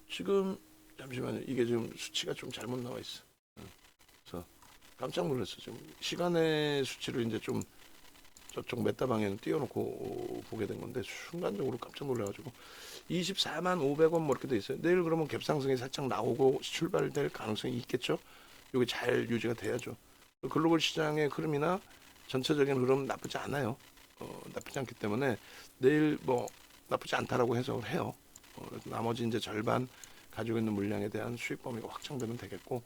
지금 잠시만요. 이게 지금 수치가 좀 잘못 나와 있어. 그래서 깜짝 놀랐어. 지금 시간의 수치를 이제 좀 저쪽 메타방에는 띄워놓고 보게 된 건데 순간적으로 깜짝 놀라가지고 24만 500원 뭐 이렇게 돼 있어요. 내일 그러면 갭상승이 살짝 나오고 출발될 가능성이 있겠죠. 이게 잘 유지가 돼야죠. 글로벌 시장의 흐름이나 전체적인 흐름 나쁘지 않아요. 나쁘지 않기 때문에 내일 뭐 나쁘지 않다라고 해석을 해요. 나머지 이제 절반 가지고 있는 물량에 대한 수익 범위가 확장되면 되겠고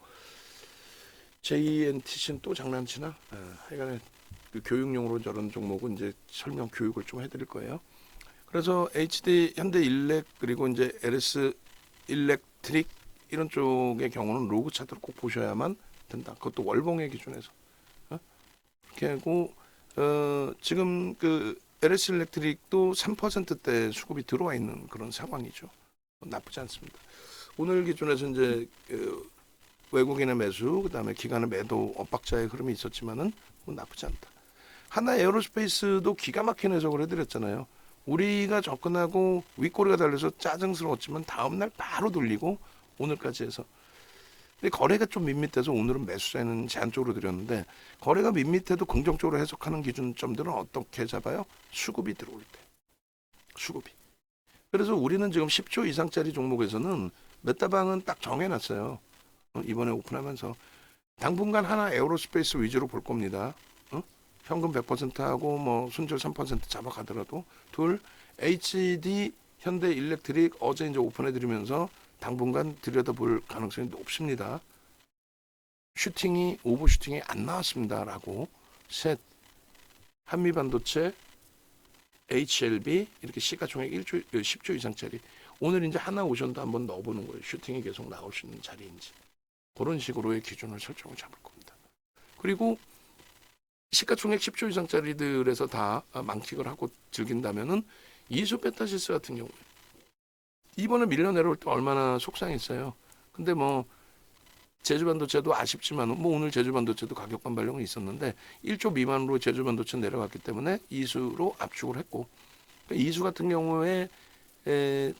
JNTC는 또 장난치나? 하여간에 그 교육용으로 저런 종목은 이제 설명 교육을 좀 해드릴 거예요. 그래서 HD 현대일렉 그리고 이제 LS 일렉트릭 이런 쪽의 경우는 로그 차트를 꼭 보셔야만 된다. 그것도 월봉의 기준에서 이렇게 하고 지금 그 LS 일렉트릭도 3%대 수급이 들어와 있는 그런 상황이죠. 나쁘지 않습니다. 오늘 기준에서 이제 외국인의 매수, 그다음에 기관의 매도 엇박자의 흐름이 있었지만은 나쁘지 않다. 하나 에어로스페이스도 기가 막힌 해석을 해드렸잖아요. 우리가 접근하고 윗꼬리가 달려서 짜증스러웠지만 다음날 바로 돌리고 오늘까지 해서. 근데 거래가 좀 밋밋해서 오늘은 매수세는 제한적으로 드렸는데 거래가 밋밋해도 긍정적으로 해석하는 기준점들은 어떻게 잡아요? 수급이 들어올 때. 수급이. 그래서 우리는 지금 10조 이상짜리 종목에서는 메타방은 딱 정해놨어요. 이번에 오픈하면서 당분간 하나 에어로스페이스 위주로 볼 겁니다. 현금 100%하고 뭐 순절 3% 잡아가더라도 둘 HD 현대 일렉트릭 어제 이제 오픈해드리면서 당분간 들여다볼 가능성이 높습니다. 슈팅이 오버 슈팅이 안 나왔습니다라고 셋 한미반도체 HLB 이렇게 시가총액 10조 이상짜리 오늘 이제 하나 오션도 한번 넣어보는 거예요. 슈팅이 계속 나올 수 있는 자리인지 그런 식으로의 기준을 설정을 잡을 겁니다. 그리고 시가총액 10조 이상짜리들에서 다 망측을 하고 즐긴다면은 이수 베타시스 같은 경우에 이번에 밀려 내려올 때 얼마나 속상했어요. 근데 뭐 제주반도체도 아쉽지만 뭐 오늘 제주반도체도 가격 반발력은 있었는데 1조 미만으로 제주반도체 내려갔기 때문에 이수로 압축을 했고 이수 같은 경우에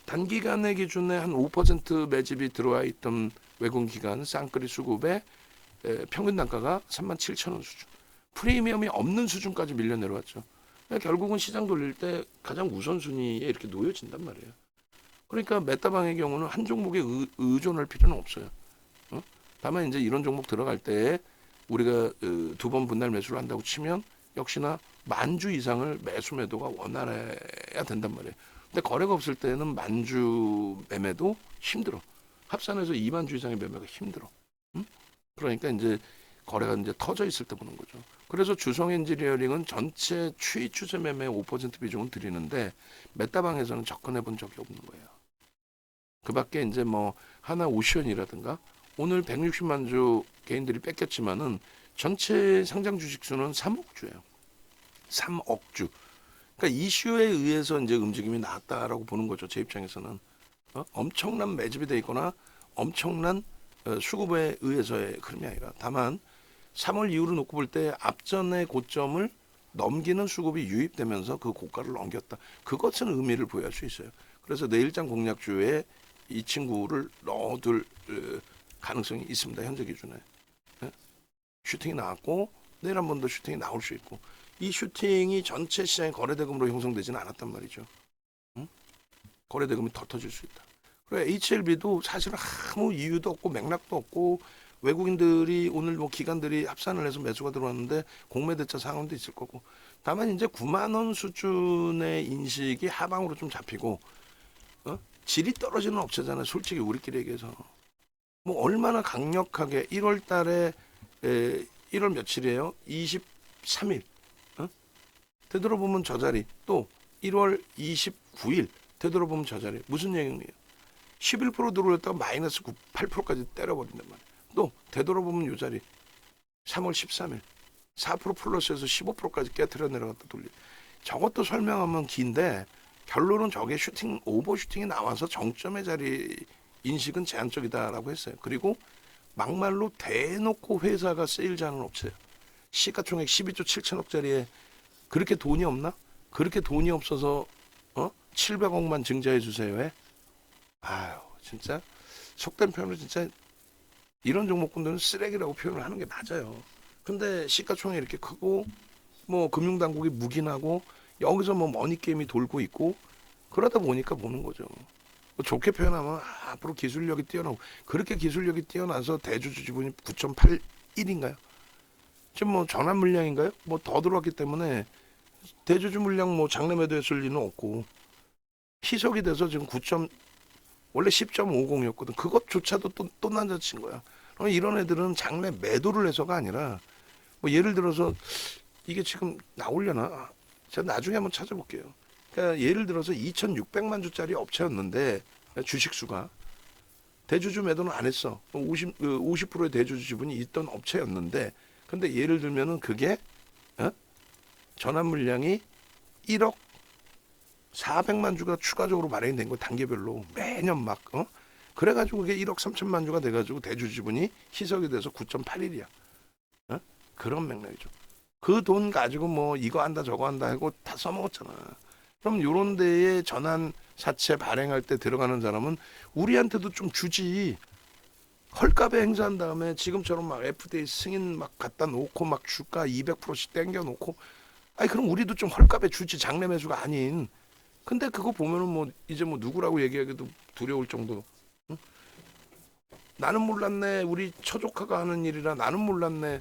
단기간의 기준에 한 5% 매집이 들어와 있던 외국 기관 쌍끌이 수급의 평균 단가가 37,000원 수준. 프리미엄이 없는 수준까지 밀려 내려왔죠. 결국은 시장 돌릴 때 가장 우선순위에 이렇게 놓여진단 말이에요. 그러니까 메타방의 경우는 한 종목에 의존할 필요는 없어요. 다만 이제 이런 종목 들어갈 때 우리가 두 번 분할 매수를 한다고 치면 역시나 만주 이상을 매수 매도가 원활해야 된단 말이에요. 근데 거래가 없을 때는 만주 매매도 힘들어. 합산해서 2만주 이상의 매매가 힘들어. 그러니까 이제 거래가 이제 터져 있을 때 보는 거죠. 그래서 주성 엔지니어링은 전체 추이 추세 매매 5% 비중은 드리는데 메타방에서는 접근해 본 적이 없는 거예요. 그 밖에 이제 뭐 하나 오션이라든가 오늘 160만 주 개인들이 뺏겼지만은 전체 상장 주식 수는 3억 주예요. 3억 주. 그러니까 이슈에 의해서 이제 움직임이 나왔다라고 보는 거죠. 제 입장에서는 엄청난 매집이 돼 있거나 엄청난 수급에 의해서의 흐름이 아니라 다만 3월 이후로 놓고 볼 때 앞전의 고점을 넘기는 수급이 유입되면서 그 고가를 넘겼다. 그것은 의미를 부여할 수 있어요. 그래서 내일장 공략주에 이 친구를 넣어둘 가능성이 있습니다. 현재 기준에. 슈팅이 나왔고 내일 한 번 더 슈팅이 나올 수 있고 이 슈팅이 전체 시장의 거래대금으로 형성되지는 않았단 말이죠. 거래대금이 더 터질 수 있다. 그래 HLB도 사실 아무 이유도 없고 맥락도 없고 외국인들이 오늘 뭐 기관들이 합산을 해서 매수가 들어왔는데 공매대차 상황도 있을 거고 다만 이제 9만 원 수준의 인식이 하방으로 좀 잡히고 질이 떨어지는 업체잖아요. 솔직히 우리끼리 얘기해서 뭐 얼마나 강력하게 1월 달에 1월 며칠이에요? 23일 되돌아보면 저 자리 또 1월 29일 되돌아보면 저 자리 무슨 얘기예요? 11% 들어올렸다가 마이너스 8%까지 때려버린단 말이야. 또 되돌아보면 요 자리 3월 13일 4% 플러스에서 15%까지 깨트려 내려갔다 돌리. 저것도 설명하면 긴데 결론은 저게 슈팅 오버슈팅이 나와서 정점의 자리 인식은 제한적이다라고 했어요. 그리고 막말로 대놓고 회사가 세일즈하는 업체예요. 시가총액 12조 7천억짜리에 그렇게 돈이 없나? 그렇게 돈이 없어서 700억만 증자해 주세요 해? 아유 진짜 속된 표현으로 진짜 이런 종목군들은 쓰레기라고 표현을 하는 게 맞아요. 근데 시가총액이 이렇게 크고 뭐 금융당국이 묵인하고 여기서 뭐 머니게임이 돌고 있고 그러다 보니까 보는 거죠. 뭐 좋게 표현하면 앞으로 기술력이 뛰어나고 그렇게 기술력이 뛰어나서 대주주 지분이 9.81인가요? 지금 뭐 전환 물량인가요? 뭐 더 들어왔기 때문에 대주주 물량 뭐 장래 매도했을 리는 없고 희석이 돼서 지금 9. 원래 10.50이었거든. 그것조차도 또 낮아진 거야. 그럼 이런 애들은 장래 매도를 해서가 아니라 뭐 예를 들어서 이게 지금 나오려나? 제가 나중에 한번 찾아볼게요. 그러니까 예를 들어서 2,600만 주짜리 업체였는데 주식수가 대주주 매도는 안 했어. 50%의 대주주 지분이 있던 업체였는데 근데 예를 들면은 그게 전환 물량이 1억 400만 주가 추가적으로 마련이 된 거 단계별로 매년 막 그래가지고 그게 1억 3천만 주가 돼가지고 대주주 지분이 희석이 돼서 9.81이야. 그런 맥락이죠. 그 돈 가지고 뭐 이거 한다 저거 한다 하고 다 써먹었잖아. 그럼 요런 데에 전환 사채 발행할 때 들어가는 사람은 우리한테도 좀 주지. 헐값에 행사한 다음에 지금처럼 막 FDA 승인 막 갖다 놓고 막 주가 200%씩 땡겨 놓고 아니 그럼 우리도 좀 헐값에 주지 장래 매수가 아닌. 근데 그거 보면은 뭐 이제 뭐 누구라고 얘기하기도 두려울 정도. 응? 나는 몰랐네. 우리 처조카가 하는 일이라 나는 몰랐네.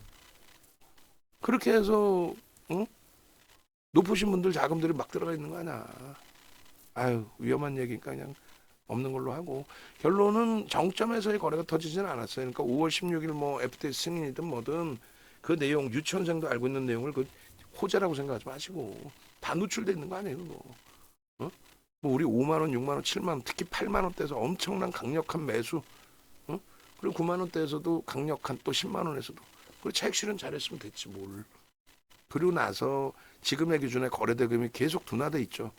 그렇게 해서 높으신 분들 자금들이 막 들어가 있는 거 아니야. 아유 위험한 얘기니까 그냥 없는 걸로 하고 결론은 정점에서의 거래가 터지지는 않았어요. 그러니까 5월 16일 뭐 FTA 승인이든 뭐든 그 내용 유치원생도 알고 있는 내용을 그 호재라고 생각하지 마시고 다 노출돼 있는 거 아니에요. 그거. 뭐 우리 5만 원, 6만 원, 7만 원, 특히 8만 원대에서 엄청난 강력한 매수, 그리고 9만 원대에서도 강력한 또 10만 원에서도 그리고 차익 실현 잘했으면 됐지 뭘. 그리고 나서 지금의 기준에 거래대금이 계속 둔화돼 있죠.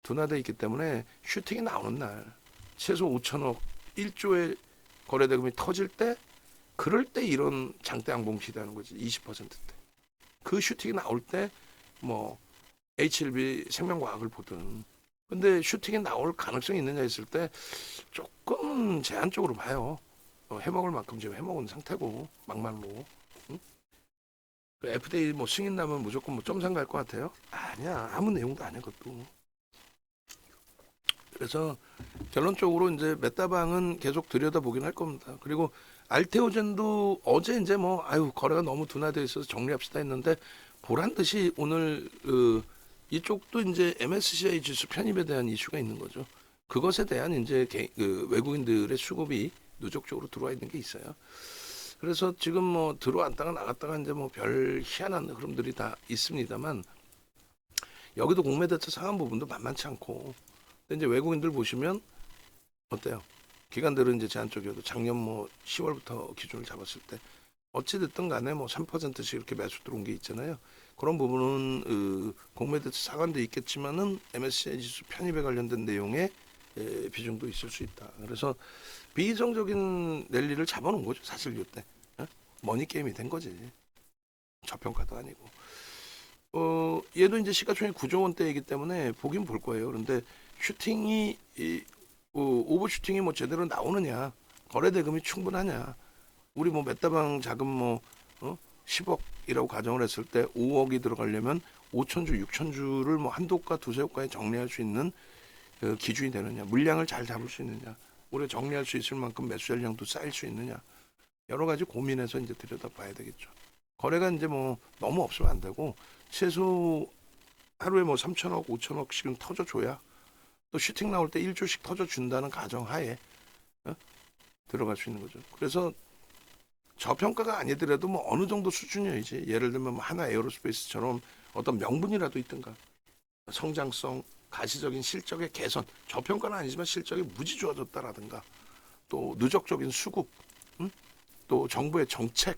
둔화돼 있기 때문에 슈팅이 나오는 날 최소 5천억 1조의 거래대금이 터질 때 그럴 때 이런 장대 양봉 시대하는 거지 20%대. 그 슈팅이 나올 때 뭐 HLB 생명과학을 보든 근데 슈팅이 나올 가능성이 있느냐 했을 때 조금 제한적으로 봐요. 해먹을 만큼 지금 해먹은 상태고 막말로. 응? 그 FDA 뭐 승인 나면 무조건 뭐 점상 갈 것 같아요? 아니야 아무 내용도 아니야 그것도. 그래서 결론적으로 이제 메타방은 계속 들여다보긴 할 겁니다. 그리고 알테오젠도 어제 이제 뭐 아유 거래가 너무 둔화되어 있어서 정리합시다 했는데 보란 듯이 오늘 이쪽도 이제 MSCI 지수 편입에 대한 이슈가 있는 거죠. 그것에 대한 이제 그 외국인들의 수급이 누적적으로 들어와 있는 게 있어요. 그래서 지금 뭐 들어왔다가 나갔다가 이제 뭐 별 희한한 흐름들이 다 있습니다만 여기도 공매대차 상한 부분도 만만치 않고 근데 이제 외국인들 보시면 어때요? 기관들은 이제 제한적이어도 작년 뭐 10월부터 기준을 잡았을 때 어찌됐든 간에 뭐 3%씩 이렇게 매수 들어온 게 있잖아요. 그런 부분은 공매대차 상한도 있겠지만은 MSCI 지수 편입에 관련된 내용에 비중도 있을 수 있다. 그래서 비이성적인 랠리를 잡아놓은 거죠. 사실 이때 머니 게임이 된 거지. 저평가도 아니고. 얘도 이제 시가총액 9조 원대이기 때문에 보긴 볼 거예요. 그런데 슈팅이 오버슈팅이 뭐 제대로 나오느냐, 거래 대금이 충분하냐. 우리 뭐 메타방 자금 뭐 10억이라고 가정을 했을 때 5억이 들어가려면 5천주, 6천주를 뭐 한두 호가, 두세 호가에 정리할 수 있는 기준이 되느냐, 물량을 잘 잡을 수 있느냐, 우리가 정리할 수 있을 만큼 매수 전량도 쌓일 수 있느냐, 여러 가지 고민해서 이제 들여다봐야 되겠죠. 거래가 이제 뭐 너무 없으면 안 되고 최소 하루에 뭐 3천억, 5천억씩은 터져줘야 또 슈팅 나올 때 1조씩 터져준다는 가정하에 들어갈 수 있는 거죠. 그래서 저평가가 아니더라도 뭐 어느 정도 수준이어야지. 예를 들면 뭐 하나 에어로스페이스처럼 어떤 명분이라도 있든가 성장성, 가시적인 실적의 개선, 저평가는 아니지만 실적이 무지 좋아졌다라든가, 또 누적적인 수급, 또 정부의 정책,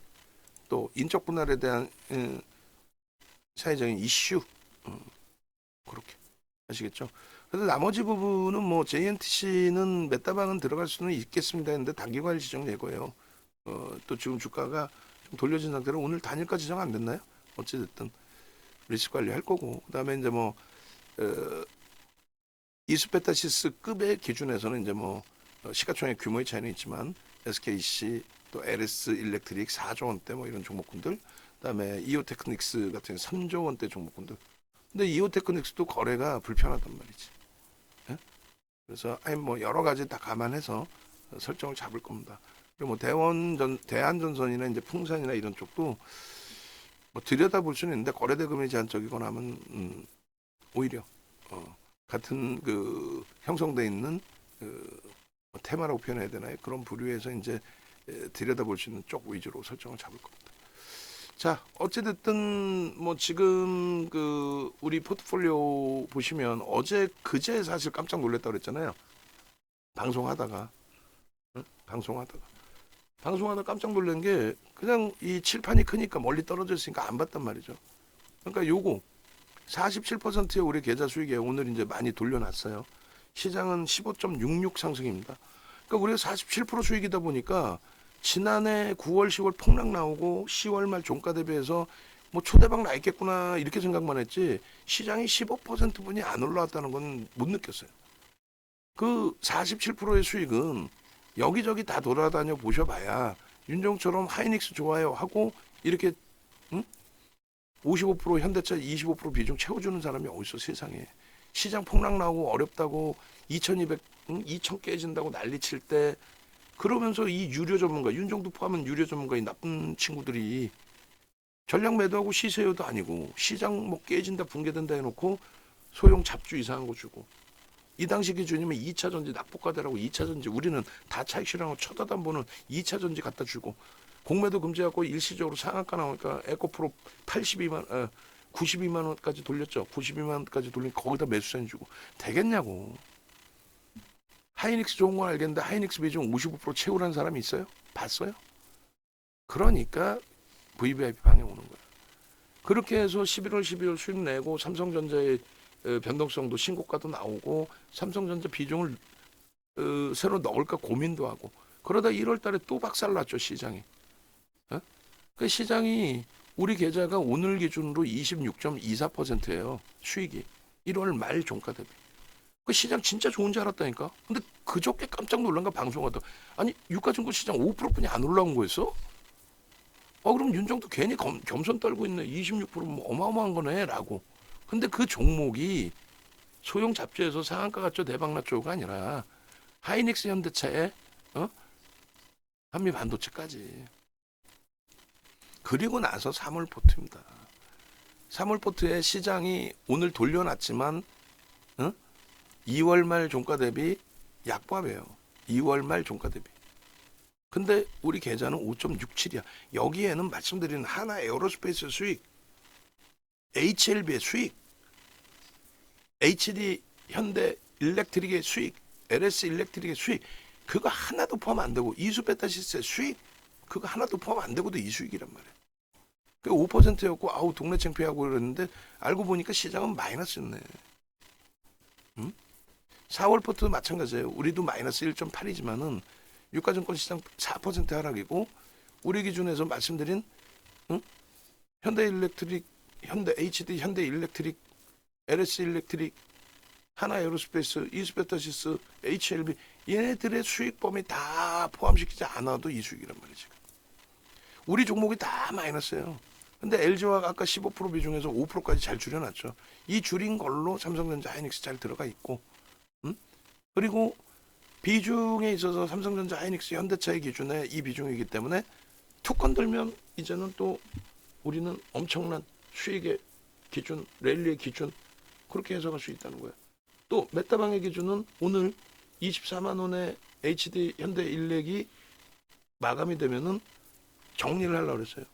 또 인적 분할에 대한 사회적인 이슈, 그렇게 아시겠죠? 그래서 나머지 부분은 뭐 JNTC는 메타방은 들어갈 수는 있겠습니다 했는데 단기관리 지정 예고예요. 또 지금 주가가 좀 돌려진 상태로 오늘 단일가 지정 안 됐나요? 어찌됐든 리스크 관리 할 거고, 그다음에 이제 뭐 이수페타시스급의 기준에서는 이제 뭐 시가총액 규모의 차이는 있지만 SKC 또 LS 일렉트릭 4조 원대 뭐 이런 종목군들, 그다음에 이오테크닉스 같은 3조 원대 종목군들. 근데 이오테크닉스도 거래가 불편하단 말이지. 예? 그래서 아니 뭐 여러 가지 다 감안해서 설정을 잡을 겁니다. 그리고 뭐 대한전선이나 이제 풍산이나 이런 쪽도 뭐 들여다볼 수는 있는데 거래대금이 제한적이거나 하면 오히려 같은 그 형성돼 있는 뭐 테마라고 표현해야 되나요? 그런 부류에서 이제 들여다볼 수 있는 쪽 위주로 설정을 잡을 겁니다. 자, 어찌됐든 뭐 지금 그 우리 포트폴리오 보시면 어제 그제 사실 깜짝 놀랐다고 그랬잖아요. 방송하다가 응? 방송하다 깜짝 놀란 게 그냥 이 칠판이 크니까 멀리 떨어져 있으니까 안 봤단 말이죠. 그러니까 요거 47%의 우리 계좌 수익에 오늘 이제 많이 돌려놨어요. 시장은 15.66 상승입니다. 그러니까 우리가 47% 수익이다 보니까 지난해 9월, 10월 폭락 나오고 10월 말 종가 대비해서 뭐 초대박 나 있겠구나 이렇게 생각만 했지 시장이 15%분이 안 올라왔다는 건 못 느꼈어요. 그 47%의 수익은 여기저기 다 돌아다녀 보셔봐야 윤종처럼 하이닉스 좋아요 하고 이렇게 55% 현대차 25% 비중 채워주는 사람이 어딨어 세상에. 시장 폭락 나오고 어렵다고 2200, 2000 깨진다고 난리칠 때 그러면서 이 유료 전문가 윤종도 포함한 유료 전문가 이 나쁜 친구들이 전략 매도하고 시세요도 아니고 시장 뭐 깨진다 붕괴된다 해놓고 소형 잡주 이상한 거 주고 이 당시 기준이면 2차 전지 낙폭과대라고 2차 전지 우리는 다 차익 실현하고 쳐다도 안 보는 2차 전지 갖다 주고 공매도 금지하고 일시적으로 상한가 나오니까 에코프로 92만 원까지 돌렸죠. 92만 원까지 돌린 거기다 매수세는 주고 되겠냐고. 하이닉스 좋은 건 알겠는데 하이닉스 비중 55% 채우라는 사람이 있어요? 봤어요? 그러니까 VVIP 방에 오는 거야. 그렇게 해서 11월, 12월 수익 내고 삼성전자의 변동성도 신고가도 나오고 삼성전자 비중을 새로 넣을까 고민도 하고 그러다 1월 달에 또 박살났죠 시장이. 그 시장이 우리 계좌가 오늘 기준으로 26.24%예요. 수익이. 1월 말 종가 대비. 그 시장 진짜 좋은 줄 알았다니까. 근데 그저께 깜짝 놀란 거 방송하다. 아니 유가증권 시장 5%뿐이 안 올라온 거였어? 그럼 윤정도 괜히 겸손 떨고 있네. 26%뭐 어마어마한 거네 라고. 근데 그 종목이 소형 잡지에서 상한가 갔죠 대박났죠가 아니라 하이닉스 현대차에 한미 반도체까지. 그리고 나서 3월 포트입니다. 3월 포트에 시장이 오늘 돌려놨지만 2월 말 종가 대비 약보합이에요. 2월 말 종가 대비. 근데 우리 계좌는 5.67이야. 여기에는 말씀드린 하나 에어로스페이스 수익, HLB의 수익, HD 현대 일렉트릭의 수익, LS 일렉트릭의 수익 그거 하나도 포함 안 되고 이수베타시스의 수익 그거 하나도 포함 안 되고도 이 수익이란 말이에요. 그 5%였고 아우 동네 창피하고 그랬는데 알고 보니까 시장은 마이너스였네. 4월 포트도 마찬가지예요. 우리도 마이너스 1.8이지만은 유가증권 시장 4% 하락이고 우리 기준에서 말씀드린 현대 일렉트릭, 현대 HD, 현대 일렉트릭, LS 일렉트릭, 하나 에어로스페이스, 이스페타시스, HLB 얘네들의 수익 범위 다 포함시키지 않아도 이 수익이란 말이지. 우리 종목이 다 마이너스예요. 근데 LG와 아까 15% 비중에서 5%까지 잘 줄여놨죠. 이 줄인 걸로 삼성전자, 하이닉스 잘 들어가 있고, 그리고 비중에 있어서 삼성전자, 하이닉스, 현대차의 기준에 이 비중이기 때문에 툭 건들면 이제는 또 우리는 엄청난 수익의 기준, 랠리의 기준 그렇게 해석할 수 있다는 거예요. 또 메타방의 기준은 오늘 24만 원의 HD 현대 일렉이 마감이 되면은 정리를 하려고 그랬어요.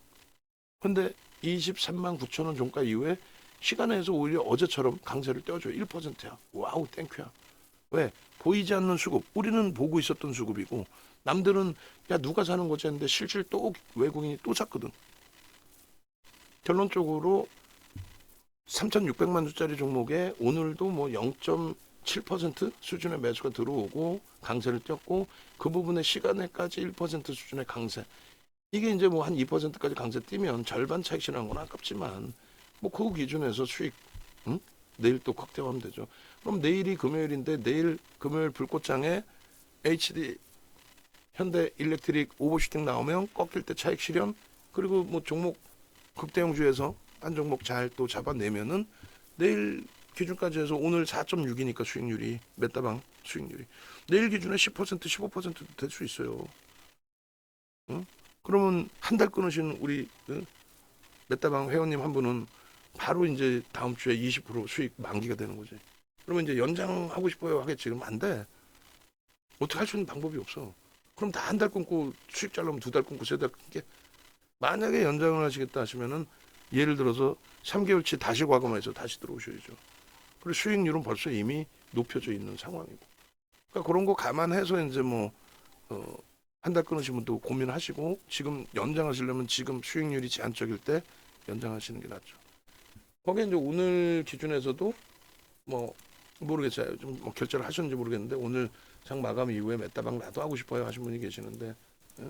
근데 23만 9천 원 종가 이후에 시간에서 오히려 어제처럼 강세를 떼어줘요. 1%야. 와우, 땡큐야. 왜? 보이지 않는 수급. 우리는 보고 있었던 수급이고 남들은 야 누가 사는 거지 했는데 실질 또 외국인이 또 샀거든. 결론적으로 3,600만 주짜리 종목에 오늘도 뭐 0.7% 수준의 매수가 들어오고 강세를 띄었고 그 부분의 시간에까지 1% 수준의 강세. 이게 이제 뭐 한 2%까지 강세 뛰면 절반 차익 실현한 건 아깝지만 뭐 그 기준에서 수익 응? 내일 또 확대하면 되죠. 그럼 내일이 금요일인데 내일 금요일 불꽃장에 HD 현대 일렉트릭 오버슈팅 나오면 꺾일 때 차익 실현 그리고 뭐 종목 극대형주에서 한 종목 잘 또 잡아내면은 내일 기준까지 해서 오늘 4.6이니까 수익률이 메타방 수익률이 내일 기준에 10% 15%도 될 수 있어요. 응? 그러면 한 달 끊으신 우리 메타방 회원님 한 분은 바로 이제 다음 주에 20% 수익 만기가 되는 거지. 그러면 이제 연장하고 싶어요 하겠지. 그럼 안 돼. 어떻게 할 수 있는 방법이 없어. 그럼 다 한 달 끊고 수익 잘라면 두 달 끊고 세 달 끊게. 만약에 연장을 하시겠다 하시면은 예를 들어서 3개월치 다시 과금해서 다시 들어오셔야죠. 그리고 수익률은 벌써 이미 높여져 있는 상황이고. 그러니까 그런 거 감안해서 이제 뭐 한 달 끊으시면 또 고민하시고 지금 연장하시려면 지금 수익률이 제한적일 때 연장하시는 게 낫죠. 거기에 이제 오늘 기준에서도 뭐 모르겠어요. 좀 뭐 결제를 하셨는지 모르겠는데 오늘 장 마감 이후에 메타방 나도 하고 싶어요 하신 분이 계시는데 예?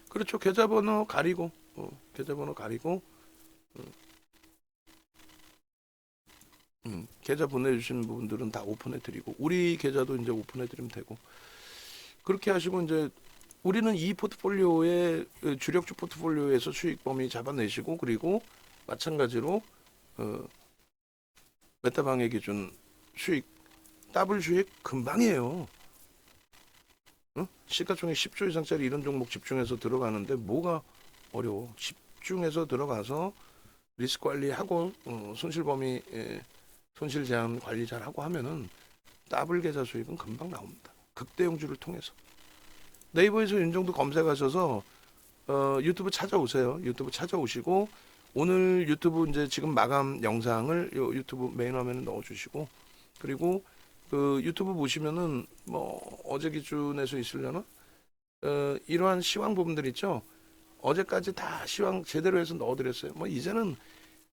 그렇죠. 계좌번호 가리고 계좌번호 가리고 계좌 보내주시는 분들은 다 오픈해드리고 우리 계좌도 이제 오픈해드리면 되고 그렇게 하시고 이제 우리는 이 포트폴리오의 주력주 포트폴리오에서 수익 범위 잡아내시고 그리고 마찬가지로 메타방의 기준 수익 더블 수익 금방이에요. 시가총액 10조 이상짜리 이런 종목 집중해서 들어가는데 뭐가 어려워. 집중해서 들어가서 리스크 관리하고 손실 범위 손실 제한 관리 잘하고 하면은 더블 계좌 수익은 금방 나옵니다. 극대용주를 통해서. 네이버에서 윤정도 검색하셔서 유튜브 찾아오세요. 유튜브 찾아오시고 오늘 유튜브 이제 지금 마감 영상을 유튜브 메인 화면에 넣어주시고 그리고 그 유튜브 보시면은 뭐 어제 기준에서 있으려나 이러한 시황 부분들 있죠. 어제까지 다 시황 제대로 해서 넣어드렸어요. 뭐 이제는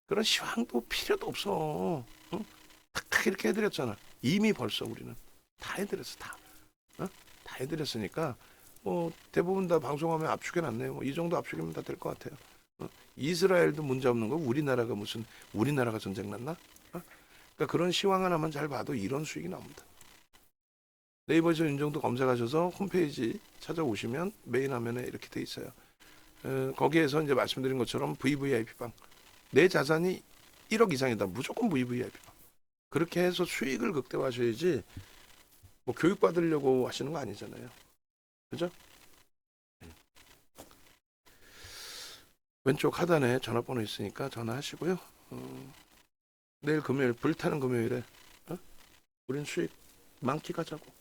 그런 시황도 필요도 없어. 응? 탁탁 이렇게 해드렸잖아. 이미 벌써 우리는 다 해드렸어. 다 해드렸으니까 뭐 대부분 다 방송하면 압축해놨네요. 뭐 이 정도 압축이면 다 될 것 같아요. 이스라엘도 문제 없는 거 우리나라가 무슨 우리나라가 전쟁 났나? 그러니까 그런 시황 하나만 잘 봐도 이런 수익이 나옵니다. 네이버에서 윤정도 검색하셔서 홈페이지 찾아오시면 메인 화면에 이렇게 돼 있어요. 거기에서 이제 말씀드린 것처럼 VVIP방 내 자산이 1억 이상이다. 무조건 VVIP방. 그렇게 해서 수익을 극대화하셔야지 뭐 교육 받으려고 하시는 거 아니잖아요. 그죠? 왼쪽 하단에 전화번호 있으니까 전화하시고요. 내일 금요일 불타는 금요일에 우린 수익 만끽하자고.